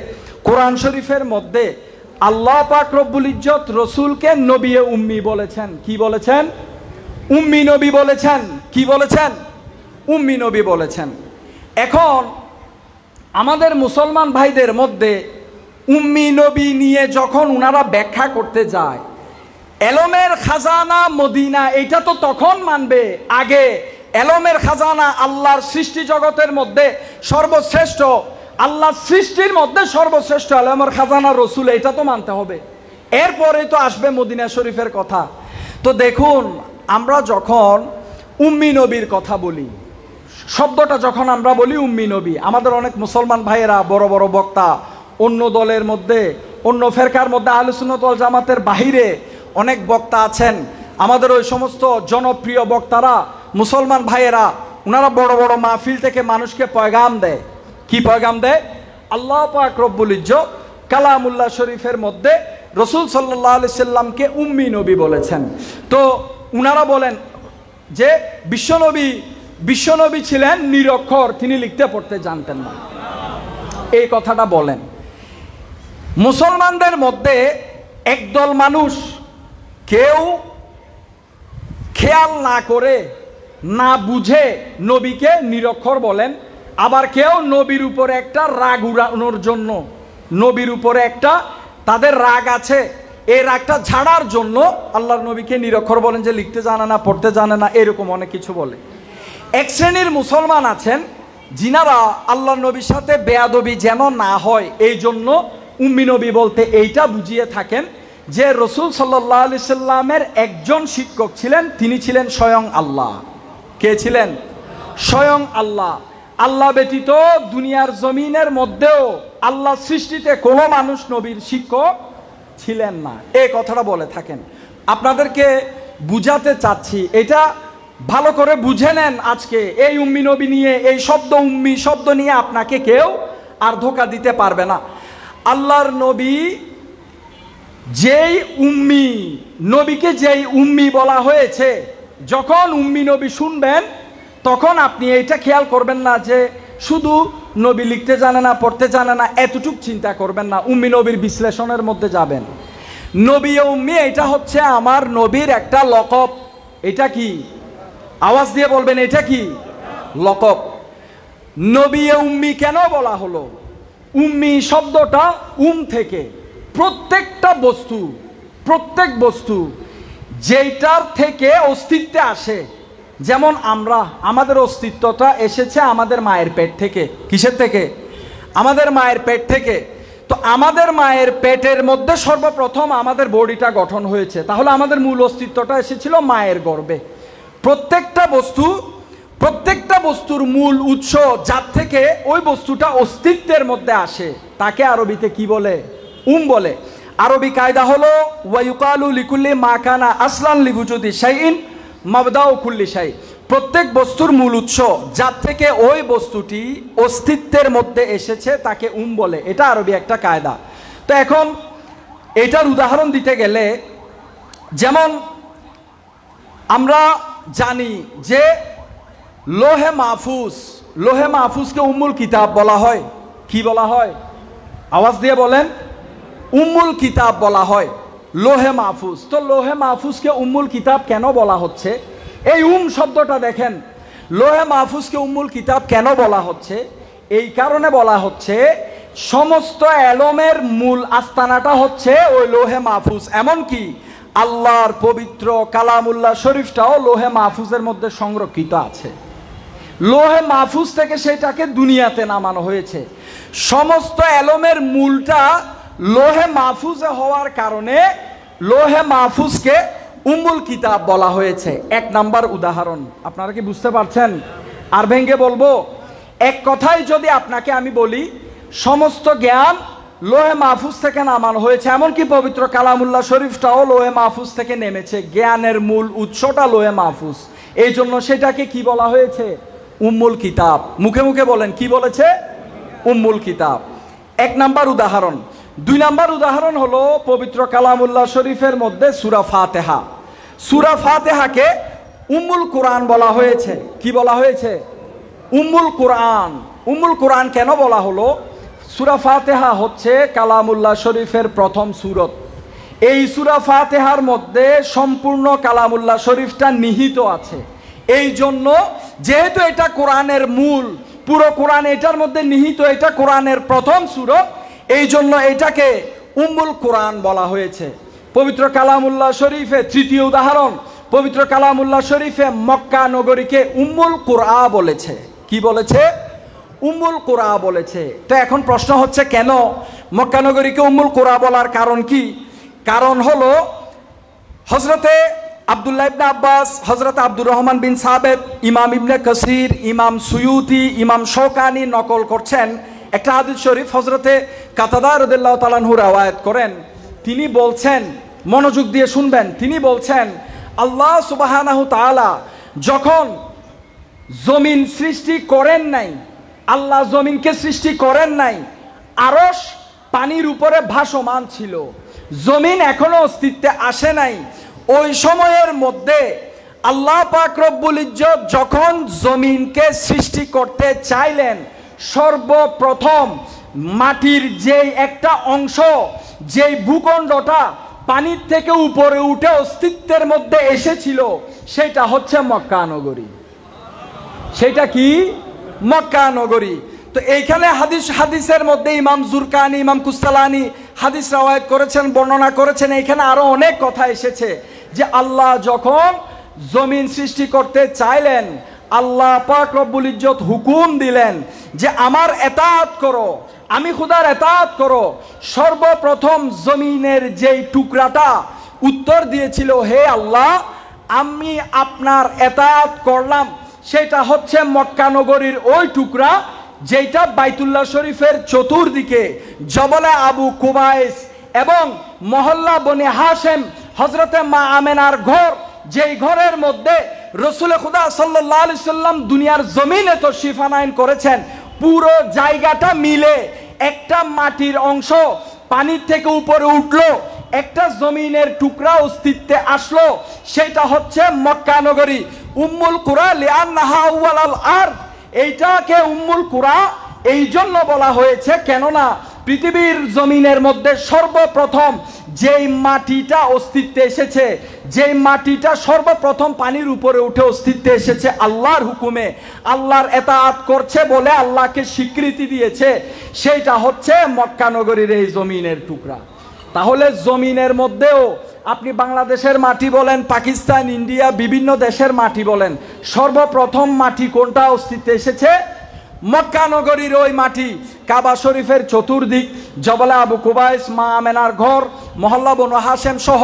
কোরআন শরীফের মধ্যে আল্লাহ পাক রব্বুল ইজ্জত রসুলকে নবী উম্মি বলেছেন। কি বলেছেন? উম্মি নবী বলেছেন। কি বলেছেন? উম্মি নবী বলেছেন। এখন আমাদের মুসলমান ভাইদের মধ্যে উম্মি নবী নিয়ে যখন উনারা ব্যাখ্যা করতে যায়, এলমের খাজানা মদিনা, এটা তো তখন মানবে, আগে এলমের খাজানা আল্লাহর সৃষ্টি জগতের মধ্যে সর্বশ্রেষ্ঠ, আল্লাহর সৃষ্টির মধ্যে সর্বশ্রেষ্ঠ এলমের খাজানা রসুল, এটা তো মানতে হবে, এরপরেই তো আসবে মদিনা শরীফের কথা। তো দেখুন, আমরা যখন উম্মি নবীর কথা বলি, শব্দটা যখন আমরা বলি উম্মি নবী, আমাদের অনেক মুসলমান ভাইয়েরা, বড় বড় বক্তা, অন্য দলের মধ্যে, অন্য ফেরকার মধ্যে, আহলে সুন্নাত ওয়াল জামাতের বাহিরে অনেক বক্তা আছেন, আমাদের ওই সমস্ত জনপ্রিয় বক্তারা, মুসলমান ভাইয়েরা, ওনারা বড় বড় মাহফিল থেকে মানুষকে পয়গাম দেয়। কি পয়গাম দেয়? আল্লাহ পাক রব্বুল ইজ্জত কালামুল্লাহ শরীফের মধ্যে রসুল সাল্লাল্লাহু আলাইহি সাল্লামকে উম্মি নবী বলেছেন। তো উনারা বলেন যে বিশ্বনবী ছিলেন নিরক্ষর, তিনি লিখতে পড়তে জানতেন না, এই কথাটা বলেন। মুসলমানদের মধ্যে একদল মানুষ কেউ খেয়াল না করে, না বুঝে নবীকে নিরক্ষর বলেন, আবার কেউ নবীর উপরে একটা রাগ উড়ানোর জন্য, নবীর উপরে একটা তাদের রাগ আছে, এই রাগটা ঝাড়ার জন্য আল্লাহর নবীকে নিরক্ষর বলেন, যে লিখতে জানে না, পড়তে জানে না, এরকম অনেক কিছু বলে। এক শ্রেণীর মুসলমান আছেন যিনারা আল্লাহর নবীর সাথে বেয়াদবি যেন না হয় এই জন্য উম্মি নবী বলতে এইটা বুঝিয়ে থাকেন যে রসুল সাল্লাল্লাহু আলাইহি সাল্লামের একজন শিক্ষক ছিলেন, তিনি ছিলেন স্বয়ং আল্লাহ। কে ছিলেন? স্বয়ং আল্লাহ। আল্লাহ ব্যতীত দুনিয়ার জমিনের মধ্যেও আল্লাহ সৃষ্টিতে কোনো মানুষ নবীর শিক্ষক ছিলেন না, এই কথাটা বলে থাকেন। আপনাদেরকে বুঝাতে চাচ্ছি, এটা ভালো করে বুঝে নেন। আজকে এই উম্মি নবী নিয়ে, এই শব্দ উম্মি শব্দ নিয়ে আপনাকে কেউ আর ধোঁকা দিতে পারবে না। আল্লাহর নবী যেই উম্মি, নবীকে যেই উম্মি বলা হয়েছে, যখন উম্মি নবী শুনবেন তখন আপনি এইটা খেয়াল করবেন না যে শুধু নবী লিখতে জানে না, পড়তে জানে না, এতটুক চিন্তা করবেন না, উম্মি নবীর বিশ্লেষণের মধ্যে যাবেন। নবী উম্মি এটা হচ্ছে আমার নবীর একটা লকব। এটা কি? আওয়াজ দিয়ে বলবেন, এটা কি? লকব। নবী উম্মি কেন বলা হলো? উম্মি শব্দটা থেকে, প্রত্যেক বস্তু যেটার থেকে অস্তিত্বে আসে, যেমন আমাদের অস্তিত্বটা এসেছে আমাদের মায়ের পেট থেকে। কিসের থেকে? আমাদের মায়ের পেট থেকে। তো আমাদের মায়ের পেটের মধ্যে সর্বপ্রথম আমাদের বডিটা গঠন হয়েছে, তাহলে আমাদের মূল অস্তিত্বটা এসেছিল মায়ের গর্ভে। প্রত্যেকটা বস্তুর মূল উৎস যার থেকে ওই বস্তুটা অস্তিত্বের মধ্যে আসে, তাকে আরবিতে কি বলে? বলে। আরবি কায়দা হলো ওয়ায়ুকালু লিকুল্লি মা কানা আসলান লিবুজুদি শাইইন মাবদাউ কুল্লি শাই। প্রত্যেক বস্তুর মূল উৎস যার থেকে ওই বস্তুটি অস্তিত্বের মধ্যে এসেছে তাকে বলে, এটা আরবি একটা কায়দা। তো এখন এটার উদাহরণ দিতে গেলে, যেমন আমরা জানি যে লোহে মাহফুজকে উম্মুল কিতাব বলা হয়। কি বলা হয়? আওয়াজ দিয়ে বলেন। উম্মুল কিতাব বলা হয় লোহে মাহফুজ। তো লোহে মাহফুজকে উম্মুল কিতাব কেন বলা হচ্ছে? এই শব্দটা দেখেন, লোহে মাহফুজকে উম্মুল কিতাব কেন বলা হচ্ছে? এই কারণে বলা হচ্ছে, সমস্ত এলমের মূল আস্তানাটা হচ্ছে ওই লোহে মাহফুজ। এমনকি আল্লাহর পবিত্র কালামুল্লাহ শরীফটাও লোহে মাহফুজের মধ্যে সংরক্ষিত আছে। লোহে মাহফুজ থেকে সেটাকে দুনিয়াতে নামানো হয়েছে। সমস্ত এলমের মূলটা লোহে মাহফুজে হওয়ার কারণে লোহে মাহফুজকে উম্মুল কিতাব বলা হয়েছে। এক নাম্বার উদাহরণ, আপনারা কি বুঝতে পারছেন? আর ভেঙ্গে বলবো, এক কথায় যদি আপনাকে আমি বলি, সমস্ত জ্ঞান লোহে মাহফুজ থেকে নামানো হয়েছে, এমনকি পবিত্র কালামুল্লাহ শরীফটাও লোহে মাহফুজ থেকে নেমেছে। জ্ঞানের মূল উৎসটা লোহে মাহফুজ, এই জন্য সেটাকে কি বলা হয়েছে? উম্মুল কিতাব। মুখে মুখে বলেন, কি বলেছে? উম্মুল কিতাব। এক নাম্বার উদাহরণ। দুই নাম্বার উদাহরণ হলো পবিত্র কালামুল্লাহ শরীফের মধ্যে সূরা ফাতিহা। সূরা ফাতিহাকে উম্মুল কুরআন বলা হয়েছে। কি বলা হয়েছে? উম্মুল কুরআন। উম্মুল কুরআন কেন বলা হলো? সূরা ফাতিহা হচ্ছে কালামুল্লাহ শরীফের প্রথম সূরত। এই সূরা ফাতিহার মধ্যে সম্পূর্ণ কালামুল্লাহ শরীফটা নিহিত আছে। এই জন্য যেহেতু এটা কোরআনের মূল, পুরো কোরআন এটার মধ্যে নিহিত, এটা কোরআনের প্রথম সূরত, এই জন্য এটাকে উম্মুল কোরআন বলা হয়েছে। পবিত্র কালামুল্লাহ শরীফে তৃতীয় উদাহরণ, পবিত্র কালামুল্লাহ শরীফে মক্কা নগরীকে উম্মুল কুরআ বলেছে। কি বলেছে? উম্মুল কুরআ বলেছে। তো এখন প্রশ্ন হচ্ছে, কেন মক্কা নগরীকে উম্মুল কুরআ বলার কারণ কি? কারণ হলো হযরতে আব্দুল্লাহ ইবনে আব্বাস, হযরত আব্দুর রহমান বিন সাবেত, ইমাম ইবনে কাসির, ইমাম সুয়ুতি, ইমাম শৌকানি নকল করছেন একটা হাদিস শরীফ। হযরতে কাতাদা রাদিয়াল্লাহু তাআলা আনহু রওয়ায়াত করেন, তিনি বলছেন, মনোযোগ দিয়ে শুনবেন, তিনি বলছেন, আল্লাহ সুবহানাহু তাআলা যখন জমিন সৃষ্টি করেন নাই, আল্লাহ জমিনকে সৃষ্টি করেন নাই, আরশ পানির উপরে ভাসমান ছিল, জমিন এখনো অস্তিত্বে আসে নাই। ওই সময়ের মধ্যে আল্লাহ পাক রব্বুল ইজ্জত যখন জমিনকে সৃষ্টি করতে চাইলেন, সর্বপ্রথম মাটির যেই একটা অংশ, যেই ভূখণ্ডটা পানির থেকে উপরে উঠে অস্তিত্বের মধ্যে এসেছিল, সেটা হচ্ছে মক্কা নগরী। সেটা কি? মক্কা নগরী। তো এইখানে হাদিসের মধ্যে ইমাম জুরকানি, ইমাম কুস্তালানি হাদিস রওয়ায়াত করেছেন, বর্ণনা করেছেন। এইখানে আরো অনেক কথা এসেছে যে আল্লাহ যখন জমিন সৃষ্টি করতে চাইলেন, আল্লাহ পাক রব্বুল ইজ্জত হুকুম দিলেন যে আমার এতাআত করো, আমি খুদার এতাআত করো। সর্বপ্রথম জমিনের যেই টুকরাটা উত্তর দিয়েছিল, হে আল্লাহ আমি আপনার এতাআত করলাম, সেটা হচ্ছে মক্কা নগরীর ওই টুকরা যেটা বাইতুল্লাহ শরীফের চতুর্দিকে জবলে আবু কুবাইস এবং মহল্লা বনে হাশেম, হযরতে মা আমেনার ঘর, যেই ঘরের মধ্যে রাসূল খুদা সাল্লাল্লাহু আলাইহি সাল্লাম দুনিয়ার জমিনে তাশরীফ আনায়ন করেছেন, পুরো জায়গাটা মিলে একটা মাটির অংশ পানির থেকে উপরে উঠলো, একটা জমিনের টুকরা অস্তিত্বে আসলো, সেটা হচ্ছে মক্কা নগরী। উম্মুল কুরা লিআন্নাহা আউয়ালুল আরদ। এইটাকে উম্মুল কুরা এই জন্য বলা হয়েছে, কেননা পৃথিবীর জমিনের মধ্যে সর্বপ্রথম যেই মাটিটা অস্তিত্বে এসেছে, যেই মাটিটা সর্বপ্রথম পানির উপরে উঠে অস্তিত্বে এসেছে আল্লাহর হুকুমে, আল্লাহর এতাআত করছে বলে আল্লাহকে স্বীকৃতি দিয়েছে, সেইটা হচ্ছে মক্কা নগরীর এই জমিনের টুকরা। তাহলে জমিনের মধ্যেও আপনি বাংলাদেশের মাটি বলেন, পাকিস্তান, ইন্ডিয়া, বিভিন্ন দেশের মাটি বলেন, সর্বপ্রথম মাটি কোনটা অস্তিত্বে এসেছে? মক্কা নগরীর ওই মাটি। কাবা শরীফের চতুর্দিক, জবলে আবু কুবাইস, মা আমেনার ঘর, মহল্লা বনু হাশেম সহ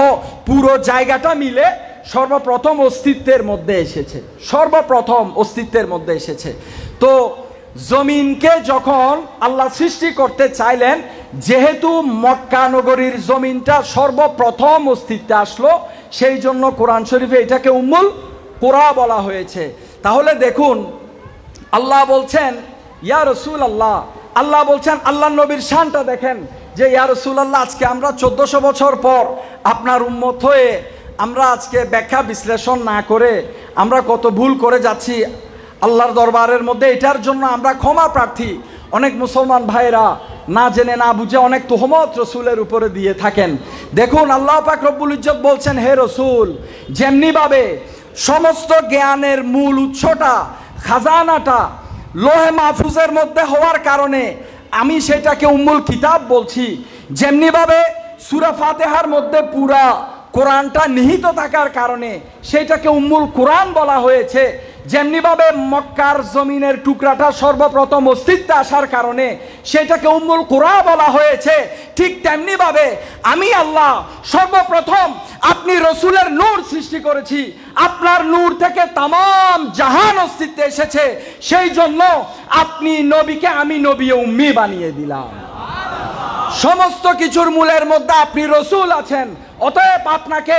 পুরো জায়গাটা মিলে সর্বপ্রথম অস্তিত্বের মধ্যে এসেছে, সর্বপ্রথম অস্তিত্বের মধ্যে এসেছে। তো জমিনকে যখন আল্লাহ সৃষ্টি করতে চাইলেন, যেহেতু মক্কা নগরীর জমিনটা সর্বপ্রথম অস্তিত্বে আসলো, সেই জন্য কোরআন শরীফে এটাকে উম্মুল কুরা বলা হয়েছে। তাহলে দেখুন, আল্লাহ বলছেন ইয়া রাসূলুল্লাহ, আল্লাহ বলছেন, আল্লাহ নবীর শানটা দেখেন যে ইয়া রাসূলুল্লাহ, আজকে আমরা 1400 বছর পর আপনার উম্মত হয়ে আমরা আজকে ব্যাখ্যা বিশ্লেষণ না করে আমরা কত ভুল করে যাচ্ছি আল্লাহর দরবারের মধ্যে, এটার জন্য আমরা ক্ষমা প্রার্থী। অনেক মুসলমান ভাইরা না জেনে না বুঝে অনেক তোহমত রসুলের উপরে দিয়ে থাকেন। দেখুন আল্লাহ পাক রব্বুল ইজ্জত বলছেন, হে রসুল, যেমনিভাবে সমস্ত জ্ঞানের মূল উৎসটা, খাজানাটা লোহে মাহফুজের মধ্যে হওয়ার কারণে আমি সেটাকে উম্মুল কিতাব বলছি, যেমনিভাবে সূরা ফাতিহার মধ্যে পুরা কোরআনটা নিহিত থাকার কারণে সেটাকে উম্মুল কোরআন বলা হয়েছে, যেমনিভাবে মক্কার জমিনের টুকরাটা সর্বপ্রথম অস্তিত্বে আসার কারণে সেটাকে উম্মুল কোরআন বলা হয়েছে, ঠিক তেমনিভাবে আমি আল্লাহ সর্বপ্রথম আপনি রসুলের নূর সৃষ্টি করেছি, আপনার নূর থেকে তামাম জাহান অস্তিত্বে এসেছে, সেই জন্য আপনি নবীকে আমি নবী উম্মি বানিয়ে দিলাম। সমস্ত কিছুর মূলের মধ্যে আপনি রসুল আছেন, অতএব আপনাকে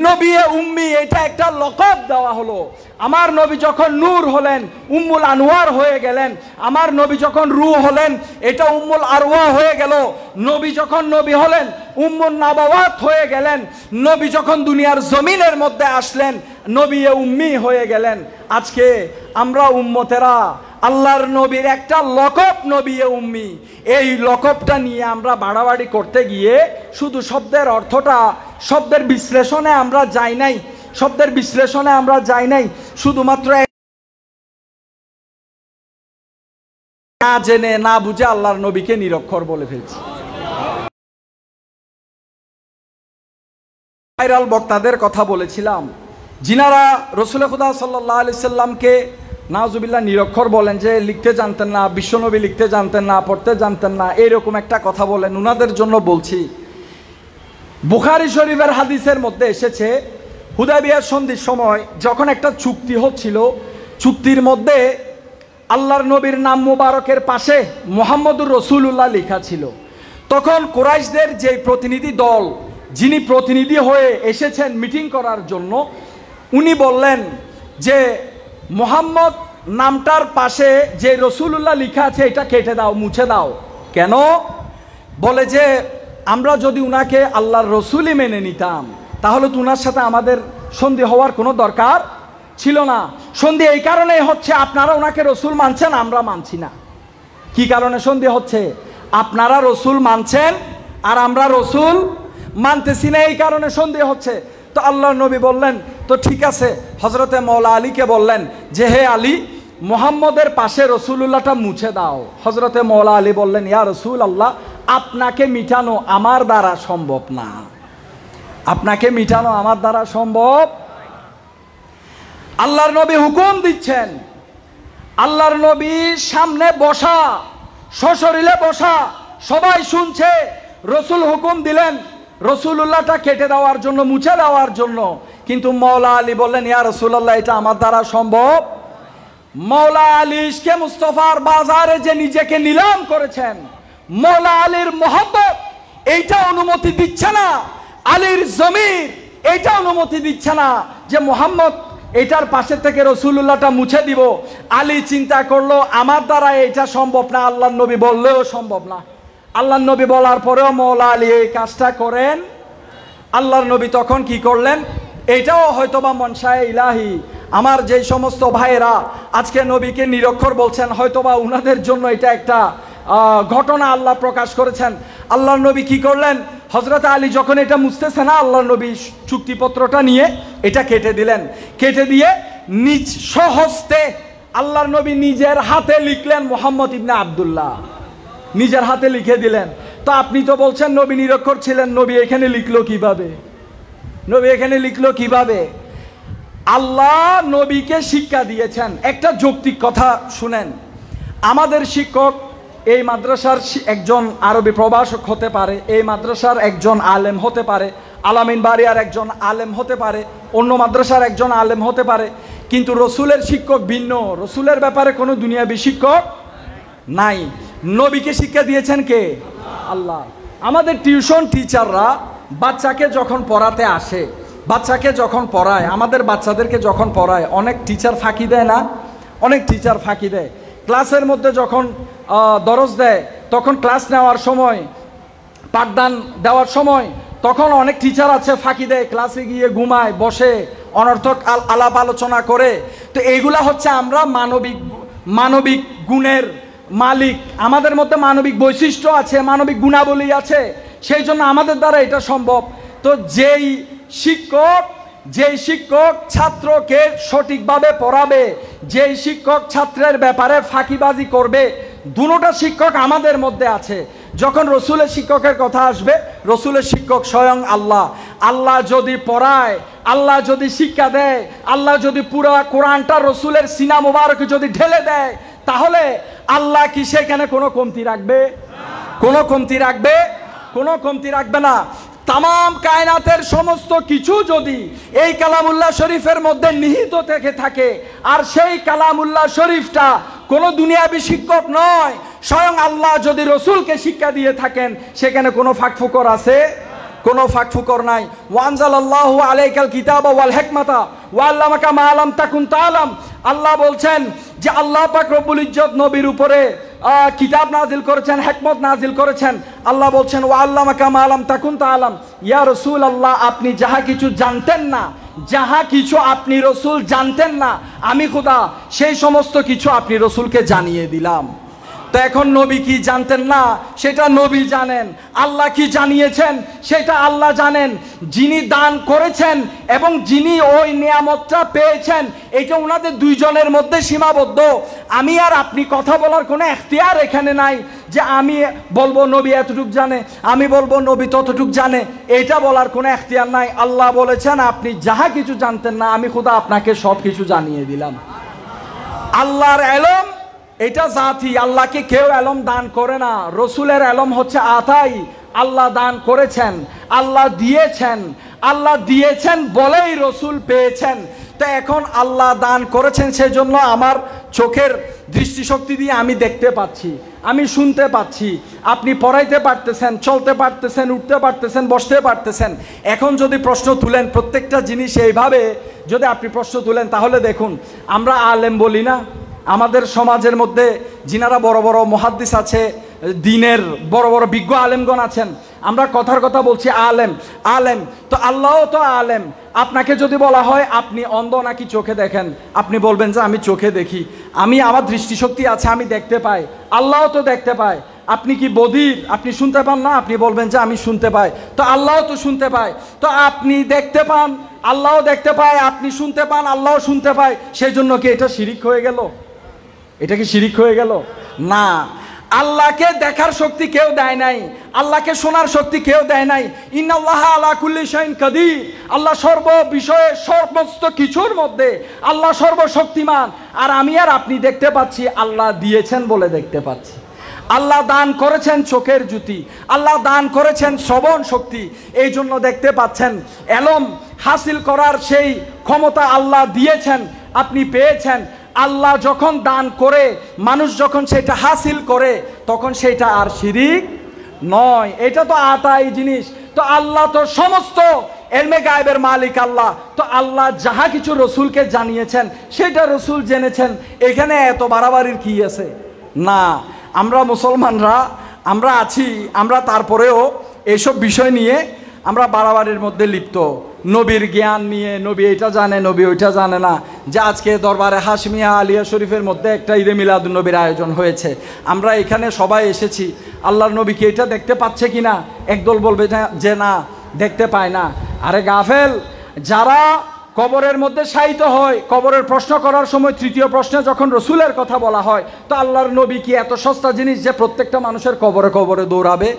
নবী উম্মি এটা একটা লকব দেওয়া হলো। আমার নবী যখন নূর হলেন উম্মুল আনওয়ার হয়ে গেলেন, আমার নবী যখন রূহ হলেন এটা উম্মুল আরওয়া হয়ে গেল, নবী যখন নবী হলেন উম্মুন নাবাওয়াত হয়ে গেলেন, নবী যখন দুনিয়ার জমিনের মধ্যে আসলেন নবী উম্মি হয়ে গেলেন। আজকে আমরা উম্মতেরা আল্লাহর নবীর একটা লকব নবী উম্মি, এই লকবটা নিয়ে আমরা বাড়াবাড়ি করতে গিয়ে শুধু শব্দের অর্থটা, শব্দের বিশ্লেষণে আমরা যাই নাই, শব্দের বিশ্লেষণে আমরা যাই নাই, শুধুমাত্র না জেনে না বুঝে আল্লাহর নবীকে নিরক্ষর বলে ফেলছি। ভাইরাল বক্তাদের কথা বলেছিলাম, যিনারা রসুল খুদা সাল্লাল্লাহু আলাইহি সাল্লামকে নাউজুবিল্লাহ নিরক্ষর বলেন, যে লিখতে জানতেন না, বিশ্বনবী লিখতে জানতেন না, পড়তে জানতেন না, এইরকম একটা কথা বলেন, উনাদের জন্য বলছি, বুখারী শরীফের হাদিসের মধ্যে এসেছে হুদায়বিয়ার সন্ধির সময় যখন একটা চুক্তি হচ্ছিল, চুক্তির মধ্যে আল্লাহর নবীর নাম মুবারকের পাশে মুহাম্মদুর রাসূলুল্লাহ লেখা ছিল, তখন কুরাইশদের যে প্রতিনিধি দল, যিনি প্রতিনিধি হয়ে এসেছেন মিটিং করার জন্য, উনি বললেন যে মুহাম্মদ নামটার পাশে যে রাসূলুল্লাহ লেখা আছে এটা কেটে দাও, মুছে দাও। কেন? বলে যে আমরা যদি উনাকে আল্লাহর রসুলই মেনে নিতাম তাহলে তো উনার সাথে আমাদের সন্ধি হওয়ার কোনো দরকার ছিল না। সন্ধি এই কারণেই হচ্ছে আপনারা ওনাকে রসুল মানছেন, আমরা মানছি না। কি কারণে সন্ধি হচ্ছে? আপনারা রসুল মানছেন আর আমরা রসুল মানতেছি না, এই কারণে সন্ধি হচ্ছে। তো আল্লাহর নবী বললেন তো ঠিক আছে, হজরতে মৌলা আলীকে বললেন যে হে আলী, মুহাম্মদের পাশে রসুলুল্লাহটা মুছে দাও। হজরতে মৌলা আলী বললেন ইয়া রসুল আল্লাহ, আপনাকে মিটানো আমার দ্বারা সম্ভব না, আপনাকে মিটানো আমার দ্বারা সম্ভব। আল্লাহর নবী হুকুম দিচ্ছেন, আল্লাহর নবীর সামনে বসা, সশরীরে বসা, সবাই শুনছে, রসুল হুকুম দিলেন রসুলুল্লাহটা কেটে দেওয়ার জন্য, মুছে দেওয়ার জন্য, কিন্তু মৌলা আলী বললেন ইয়া রসুলাল্লাহ এটা আমার দ্বারা সম্ভব। মৌলা আলী ইশকে মুস্তফার বাজারে যে নিজেকে নিলাম করেছেন, মৌলা আলীর মোহব্বত এইটা অনুমতি দিচ্ছে না, আলীর জমির এইটা অনুমতি দিচ্ছে না যে মুহাম্মদ এটার পাশে থেকে রসুলুল্লাহটা মুছে দিব। আলী চিন্তা করলো আমার দ্বারা এটা সম্ভব না, আল্লাহর নবী বললেও সম্ভব না। আল্লাহর নবী বলার পরেও মৌলা আলী এই কাজটা করেন। আল্লাহর নবী তখন কি করলেন? এটাও হয়তোবা মনসায়ে ইলাহি, আমার যেই সমস্ত ভাইয়েরা আজকে নবীকে নিরক্ষর বলছেন, হয়তোবা উনাদের জন্য এটা একটা ঘটনা আল্লাহ প্রকাশ করেছেন। আল্লাহর নবী কি করলেন? হযরত আলী যখন এটা মুছতেছে না, আল্লাহর নবী চুক্তিপত্রটা নিয়ে এটা কেটে দিলেন। কেটে দিয়ে নিজ স্বহস্তে আল্লাহর নবী নিজের হাতে লিখলেন মুহাম্মদ ইবনে আব্দুল্লাহ, নিজের হাতে লিখে দিলেন। তো আপনি তো বলছেন নবী নিরক্ষর ছিলেন, নবী এখানে লিখলো কিভাবে? নবী এখানে লিখলো কিভাবে? আল্লাহ নবীকে শিক্ষা দিয়েছেন। একটা যৌক্তিক কথা শুনেন, আমাদের শিক্ষক এই মাদ্রাসার একজন আরবি প্রভাষক হতে পারে, এই মাদ্রাসার একজন আলেম হতে পারে, আলামিন বাড়িয়ার একজন আলেম হতে পারে, অন্য মাদ্রাসার একজন আলেম হতে পারে, কিন্তু রসুলের শিক্ষক ভিন্ন। রসুলের ব্যাপারে কোনো দুনিয়াবি শিক্ষক নাই। নবীকে শিক্ষা দিয়েছেন কে? আল্লাহ। আমাদের টিউশন টিচাররা বাচ্চাকে যখন পড়াতে আসে, বাচ্চাকে যখন পড়ায়, আমাদের বাচ্চাদেরকে যখন পড়ায়, অনেক টিচার ফাঁকি দেয় না? অনেক টিচার ফাঁকি দেয়। ক্লাসের মধ্যে যখন দরজ দেয়, তখন ক্লাস নেওয়ার সময়, পাঠদান দেওয়ার সময়, তখন অনেক টিচার আছে ফাঁকি দেয়, ক্লাসে গিয়ে ঘুমায়, বসে অনর্থক আলাপ আলোচনা করে। তো এইগুলা হচ্ছে আমরা মানবিক গুণের মালিক, আমাদের মধ্যে মানবিক বৈশিষ্ট্য আছে, মানবিক গুণাবলী আছে, সেই জন্য আমাদের দ্বারা এটা সম্ভব। তো যেই শিক্ষক ছাত্রকে সঠিকভাবে পড়াবে, যেই শিক্ষক ছাত্রের ব্যাপারে ফাঁকিবাজি করবে, দুটোটা শিক্ষক আমাদের মধ্যে আছে। যখন রসুলের শিক্ষকের কথা আসবে, রসুলের শিক্ষক স্বয়ং আল্লাহ। আল্লাহ যদি পড়ায়, আল্লাহ যদি শিক্ষা দেয়, আল্লাহ যদি পুরো কোরআনটা রসুলের সিনা মুবারকে যদি ঢেলে দেয়, তাহলে আল্লাহ কি সেখানে কোনো কমতি রাখবে? কোনো কমতি রাখবে? কোনো কমতি রাখবে না। তামাম কায়নাতের সমস্ত কিছু যদি এই কালামুল্লাহ শরীফের মধ্যে নিহিত থেকে থাকে, আর সেই কালামুল্লাহ শরীফটা কোনো দুনিয়াবী শিক্ষক নয়, স্বয়ং আল্লাহ যদি রসুলকে শিক্ষা দিয়ে থাকেন, সেখানে কোনো ফাঁকফুকর আছে? কোনো ফাঁকফুকর নাই। ওয়ানজালাল্লাহু আলাইকাল কিতাবা ওয়াল হিকমাতা ওয়া আল্লামাকা মা লাম তাকুন তাআলাম। আল্লাহ বলছেন যে আল্লাহ পাক রব্বুল ইজ্জত নবীর উপরে কিতাব নাজিল করেছেন, হিকমত নাজিল করেছেন। আল্লাহ বলছেন ওয়া আল্লামাকা মা লাম তাকুন তাআলাম, ইয়া রাসূলুল্লাহ, আপনি যাহা কিছু জানতেন না, যাহা কিছু আপনি রসুল জানতেন না, আমি খোদা সেই সমস্ত কিছু আপনি রসুলকে জানিয়ে দিলাম। তো এখন নবী কি জানতেন না? সেটা নবী জানেন। আল্লাহ কি জানিয়েছেন? সেটা আল্লাহ জানেন। যিনি দান করেছেন এবং যিনি ওই নিয়ামতটা পেয়েছেন, এটা ওনাদের দুইজনের মধ্যে সীমাবদ্ধ। আমি আর আপনি কথা বলার কোনো এখতিয়ার এখানে নাই যে আমি বলবো নবী এতটুক জানে, আমি বলবো নবী ততটুক জানে, এটা বলার কোনো এখতিয়ার নাই। আল্লাহ বলেছেন আপনি যাহা কিছু জানতেন না, আমি খোদা আপনাকে সব কিছু জানিয়ে দিলাম। আল্লাহর এলম এটা জাতি, আল্লাহকে কেউ এলম দান করে না। রসুলের এলম হচ্ছে আতাই, আল্লাহ দান করেছেন, আল্লাহ দিয়েছেন, আল্লাহ দিয়েছেন বলেই রসুল পেয়েছেন। তো এখন আল্লাহ দান করেছেন, সেই জন্য আমার চোখের দৃষ্টিশক্তি দিয়ে আমি দেখতে পাচ্ছি, আমি শুনতে পাচ্ছি, আপনি পড়াইতে পারতেছেন, চলতে পারতেছেন, উঠতে পারতেছেন, বসতে পারতেছেন। এখন যদি প্রশ্ন তুলেন, প্রত্যেকটা জিনিস এইভাবে যদি আপনি প্রশ্ন তুলেন, তাহলে দেখুন আমরা আলেম বলি না, আমাদের সমাজের মধ্যে যিনারা বড় বড় মুহাদ্দিস আছে, দ্বীনের বড় বড় বিজ্ঞ আলেমগণ আছেন, আমরা কথার কথা বলছি আলেম আলেম। তো আল্লাহও তো আলেম। আপনাকে যদি বলা হয় আপনি অন্ধ নাকি চোখে দেখেন, আপনি বলবেন যে আমি চোখে দেখি, আমার দৃষ্টিশক্তি আছে, আমি দেখতে পাই। আল্লাহও তো দেখতে পায়। আপনি কি বধির? আপনি শুনতে পান না? আপনি বলবেন যে আমি শুনতে পাই। তো আল্লাহও তো শুনতে পায়। তো আপনি দেখতে পান, আল্লাহও দেখতে পায়, আপনি শুনতে পান, আল্লাহও শুনতে পায়। সেই জন্য কি এটা শিরিক হয়ে গেল? এটা কি শিরিক হয়ে গেল? না। আল্লাহকে দেখার শক্তি কেউ দেয় নাই, আল্লাহকে শোনার শক্তি কেউ দেয় নাই। ইন্নাল্লাহা আলা কুল্লি শাইইন কাদির, আল্লাহ সর্ব বিষয়ে সমস্ত কিছুর মধ্যে আল্লাহ সর্বশক্তিমান। আর আমি আর আপনি দেখতে পাচ্ছি, আল্লাহ দিয়েছেন বলে দেখতে পাচ্ছি। আল্লাহ দান করেছেন চোখের জ্যোতি, আল্লাহ দান করেছেন শ্রবণ শক্তি, এই জন্য দেখতে পাচ্ছেন। এলম হাসিল করার সেই ক্ষমতা আল্লাহ দিয়েছেন, আপনি পেয়েছেন। আল্লাহ যখন দান করে, মানুষ যখন সেটা হাসিল করে, তখন সেটা আর শিরিক নয়, এটা তো আতাই জিনিস। তো আল্লাহ তো সমস্ত এলমে গায়েবের মালিক আল্লাহ। তো আল্লাহ যাহা কিছু রসুলকে জানিয়েছেন, সেটা রসুল জেনেছেন। এখানে এত বাড়াবাড়ির কি আছে? না। আমরা মুসলমানরা আমরা আছি, আমরা তারপরেও এইসব বিষয় নিয়ে আমরা বাড়াবাড়ির মধ্যে লিপ্ত। নবীর জ্ঞান নিয়ে, নবী এটা জানে, নবী ওইটা জানে না। যে আজকে দরবারে হাশমিয়া আলিয়া শরীফের মধ্যে একটা ঈদে মিলাদুন নবীর আয়োজন হয়েছে, আমরা এখানে সবাই এসেছি। আল্লাহর নবী কি এটা দেখতে পাচ্ছে কিনা? একদল বলবে যে না, দেখতে পায় না। আরে গাফেল, যারা কবরের মধ্যে শায়িত হয়, কবরের প্রশ্ন করার সময় তৃতীয় প্রশ্নে যখন রসুলের কথা বলা হয়, তো আল্লাহর নবী কি এত সস্তা জিনিস যে প্রত্যেকটা মানুষের কবরে কবরে দৌড়াবে?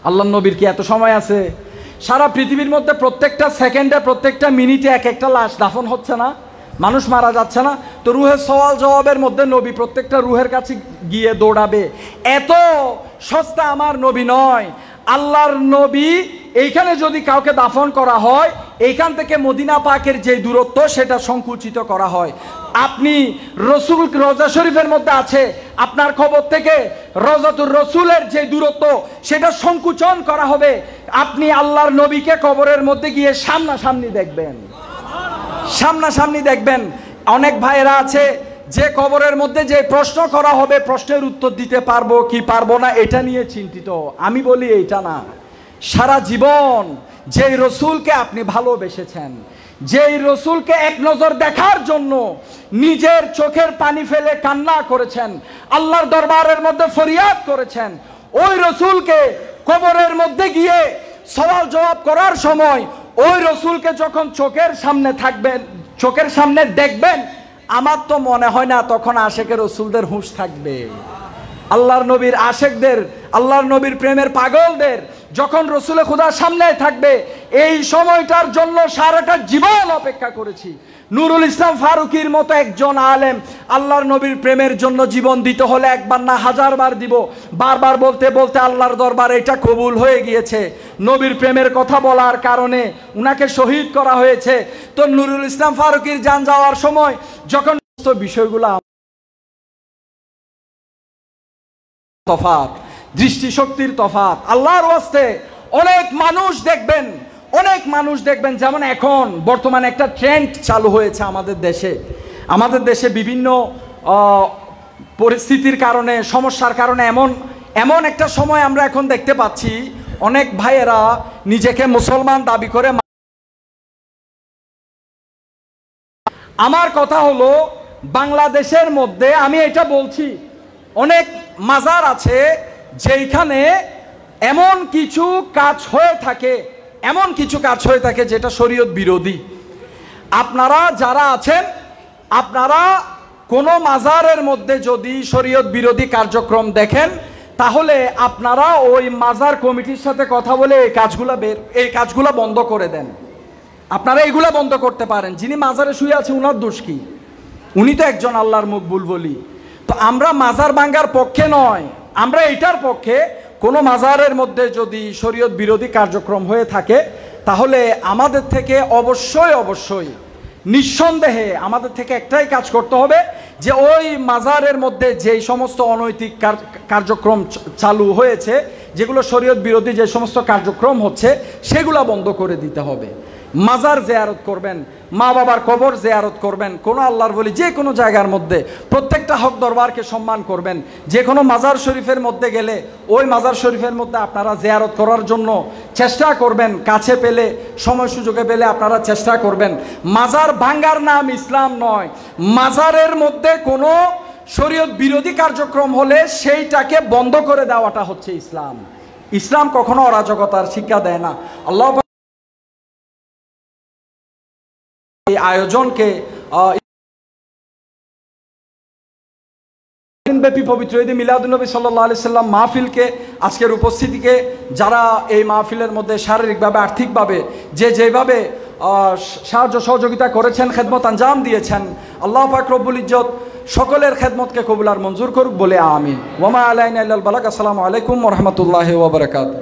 আল্লাহর নবীর কি এত সময় আছে? সারা পৃথিবীর মধ্যে প্রত্যেকটা সেকেন্ডে, প্রত্যেকটা মিনিটে এক একটা লাশ দাফন হচ্ছে না? মানুষ মারা যাচ্ছে না? তো রুহের সওয়াল জবাবের মধ্যে নবী প্রত্যেকটা রুহের কাছে গিয়ে দৌড়াবে। এত সস্তা আমার নবী নয়। আল্লাহর নবী এইখানে যদি কাউকে দাফন করা হয়, এইখান থেকে মদিনা পাকের যে দূরত্ব, সেটা সংকুচিত করা হয়। আপনি রসুল রোজা শরীফের মধ্যে আছে, আপনার খবর থেকে রওজাতুর রসুলের যে দূরত্ব, সেটা সংকুচন করা হবে। আপনি আল্লাহর নবীকে কবরের মধ্যে গিয়ে সামনাসামনি দেখবেন, সামনাসামনি দেখবেন। অনেক ভাইয়েরা আছে যে কবরের মধ্যে যে প্রশ্ন করা হবে, প্রশ্নের উত্তর দিতে পারবো কি পারবো না এটা নিয়ে চিন্তিত। আমি বলি এইটা না। সারা জীবন যেই রসুলকে আপনি ভালোবেসেছেন, যেই রসুলকে এক নজর দেখার জন্য নিজের চোখের পানি ফেলে কান্না করেছেন, আল্লাহর দরবারের মধ্যে ফরিয়াদ করেছেন, ওই রসুলকে কবরের মধ্যে গিয়ে সওয়াল জবাব করার সময় ওই রসুলকে যখন চোখের সামনে থাকবেন, চোখের সামনে দেখবেন, আমার তো মনে হয় না তখন আশেকের রসুলদের হুঁশ থাকবে। আল্লাহর নবীর আশেকদের, আল্লাহর নবীর প্রেমের পাগলদের যখন রসুলে খুদার সামনে থাকবে, এই সময়টার জন্য সারাটা জীবন অপেক্ষা করেছি। নুরুল ইসলাম ফারুকির মতো একজন আলেম আল্লাহর নবীর প্রেমের জন্য জীবন দিতে হলে একবার না হাজারবার দিব। বারবার বলতে বলতে আল্লাহর দরবারে এটা কবুল হয়ে গিয়েছে। নবীর প্রেমের কথা বলার কারণে উনাকে শহীদ করা হয়েছে। তো নুরুল ইসলাম ফারুকির জান যাওয়ার সময় যখন বিষয়গুলো তফাৎ, দৃষ্টিশক্তির তফাৎ, আল্লাহর ওয়াস্তে অনেক মানুষ দেখবেন, অনেক মানুষ দেখবেন, যেমন এখন বর্তমানে একটা ট্রেন্ড চালু হয়েছে আমাদের দেশে বিভিন্ন পরিস্থিতির কারণে, সমস্যার কারণে এমন একটা সময় আমরা এখন দেখতে পাচ্ছি, অনেক ভাইয়েরা নিজেকে মুসলমান দাবি করে। আমার কথা হলো, বাংলাদেশের মধ্যে আমি এটা বলছি, অনেক মাজার আছে যেখানে এমন কিছু কাজ হয়ে থাকে যেটা শরীয়ত বিরোধী। আপনারা যারা আছেন, আপনারা কোনো মাজারের মধ্যে যদি শরীয়ত বিরোধী কার্যক্রম দেখেন, তাহলে আপনারা ওই মাজার কমিটির সাথে কথা বলে এই কাজগুলা বন্ধ করে দেন। আপনারা এগুলা বন্ধ করতে পারেন। যিনি মাজারে শুয়ে আছে উনার দোষ কি? উনি তো একজন আল্লাহর মকবুল বলি। তো আমরা মাজার ভাঙ্গার পক্ষে নয়, আমরা এটার পক্ষে, কোনো মাজারের মধ্যে যদি শরীয়ত বিরোধী কার্যক্রম হয়ে থাকে তাহলে আমাদের থেকে অবশ্যই নিঃসন্দেহে আমাদের থেকে একটাই কাজ করতে হবে, যে ওই মাজারের মধ্যে যেই সমস্ত অনৈতিক কার্যক্রম চালু হয়েছে, যেগুলো শরীয়ত বিরোধী যে সমস্ত কার্যক্রম হচ্ছে, সেগুলো বন্ধ করে দিতে হবে। মাজার জিয়ারত করবেন, মা বাবার কবর জিয়ারত করবেন, কোনো আল্লাহর বলি যে কোনো জায়গার মধ্যে প্রত্যেকটা হক দরবারকে সম্মান করবেন। যে কোনো মাজার শরীফের মধ্যে গেলে ওই মাজার শরীফের মধ্যে আপনারা জিয়ারত করার জন্য চেষ্টা করবেন, কাছে পেলে, সময় সুযোগে পেলে আপনারা চেষ্টা করবেন। মাজার ভাঙ্গার নাম ইসলাম নয়। মাজারের মধ্যে কোনো শরীয়ত বিরোধী কার্যক্রম হলে সেইটাকে বন্ধ করে দেওয়াটা হচ্ছে ইসলাম। ইসলাম কখনো অরাজকতার শিক্ষা দেয় না। আল্লাহ এই আয়োজনকে ব্যাপী পবিত্র ঈদ মিলাদুন্নবী সাল্লাল্লাহু আলাইহি সাল্লাম মাহফিলকে, আজকের উপস্থিতিকে, যারা এই মাহফিলের মধ্যে শারীরিকভাবে, আর্থিকভাবে যেভাবে সাহায্য সহযোগিতা করেছেন, খেদমত আঞ্জাম দিয়েছেন, আল্লাহ পাক রব্বুল ইজ্জত সকলের খেদমতকে কবুল আর মঞ্জুর করুক বলে আমিন। ওয়া মা আলাইনা ইল্লাল বালাগ। আসসালামু আলাইকুম ওয়া রাহমাতুল্লাহি ওয়া বারাকাতুহু।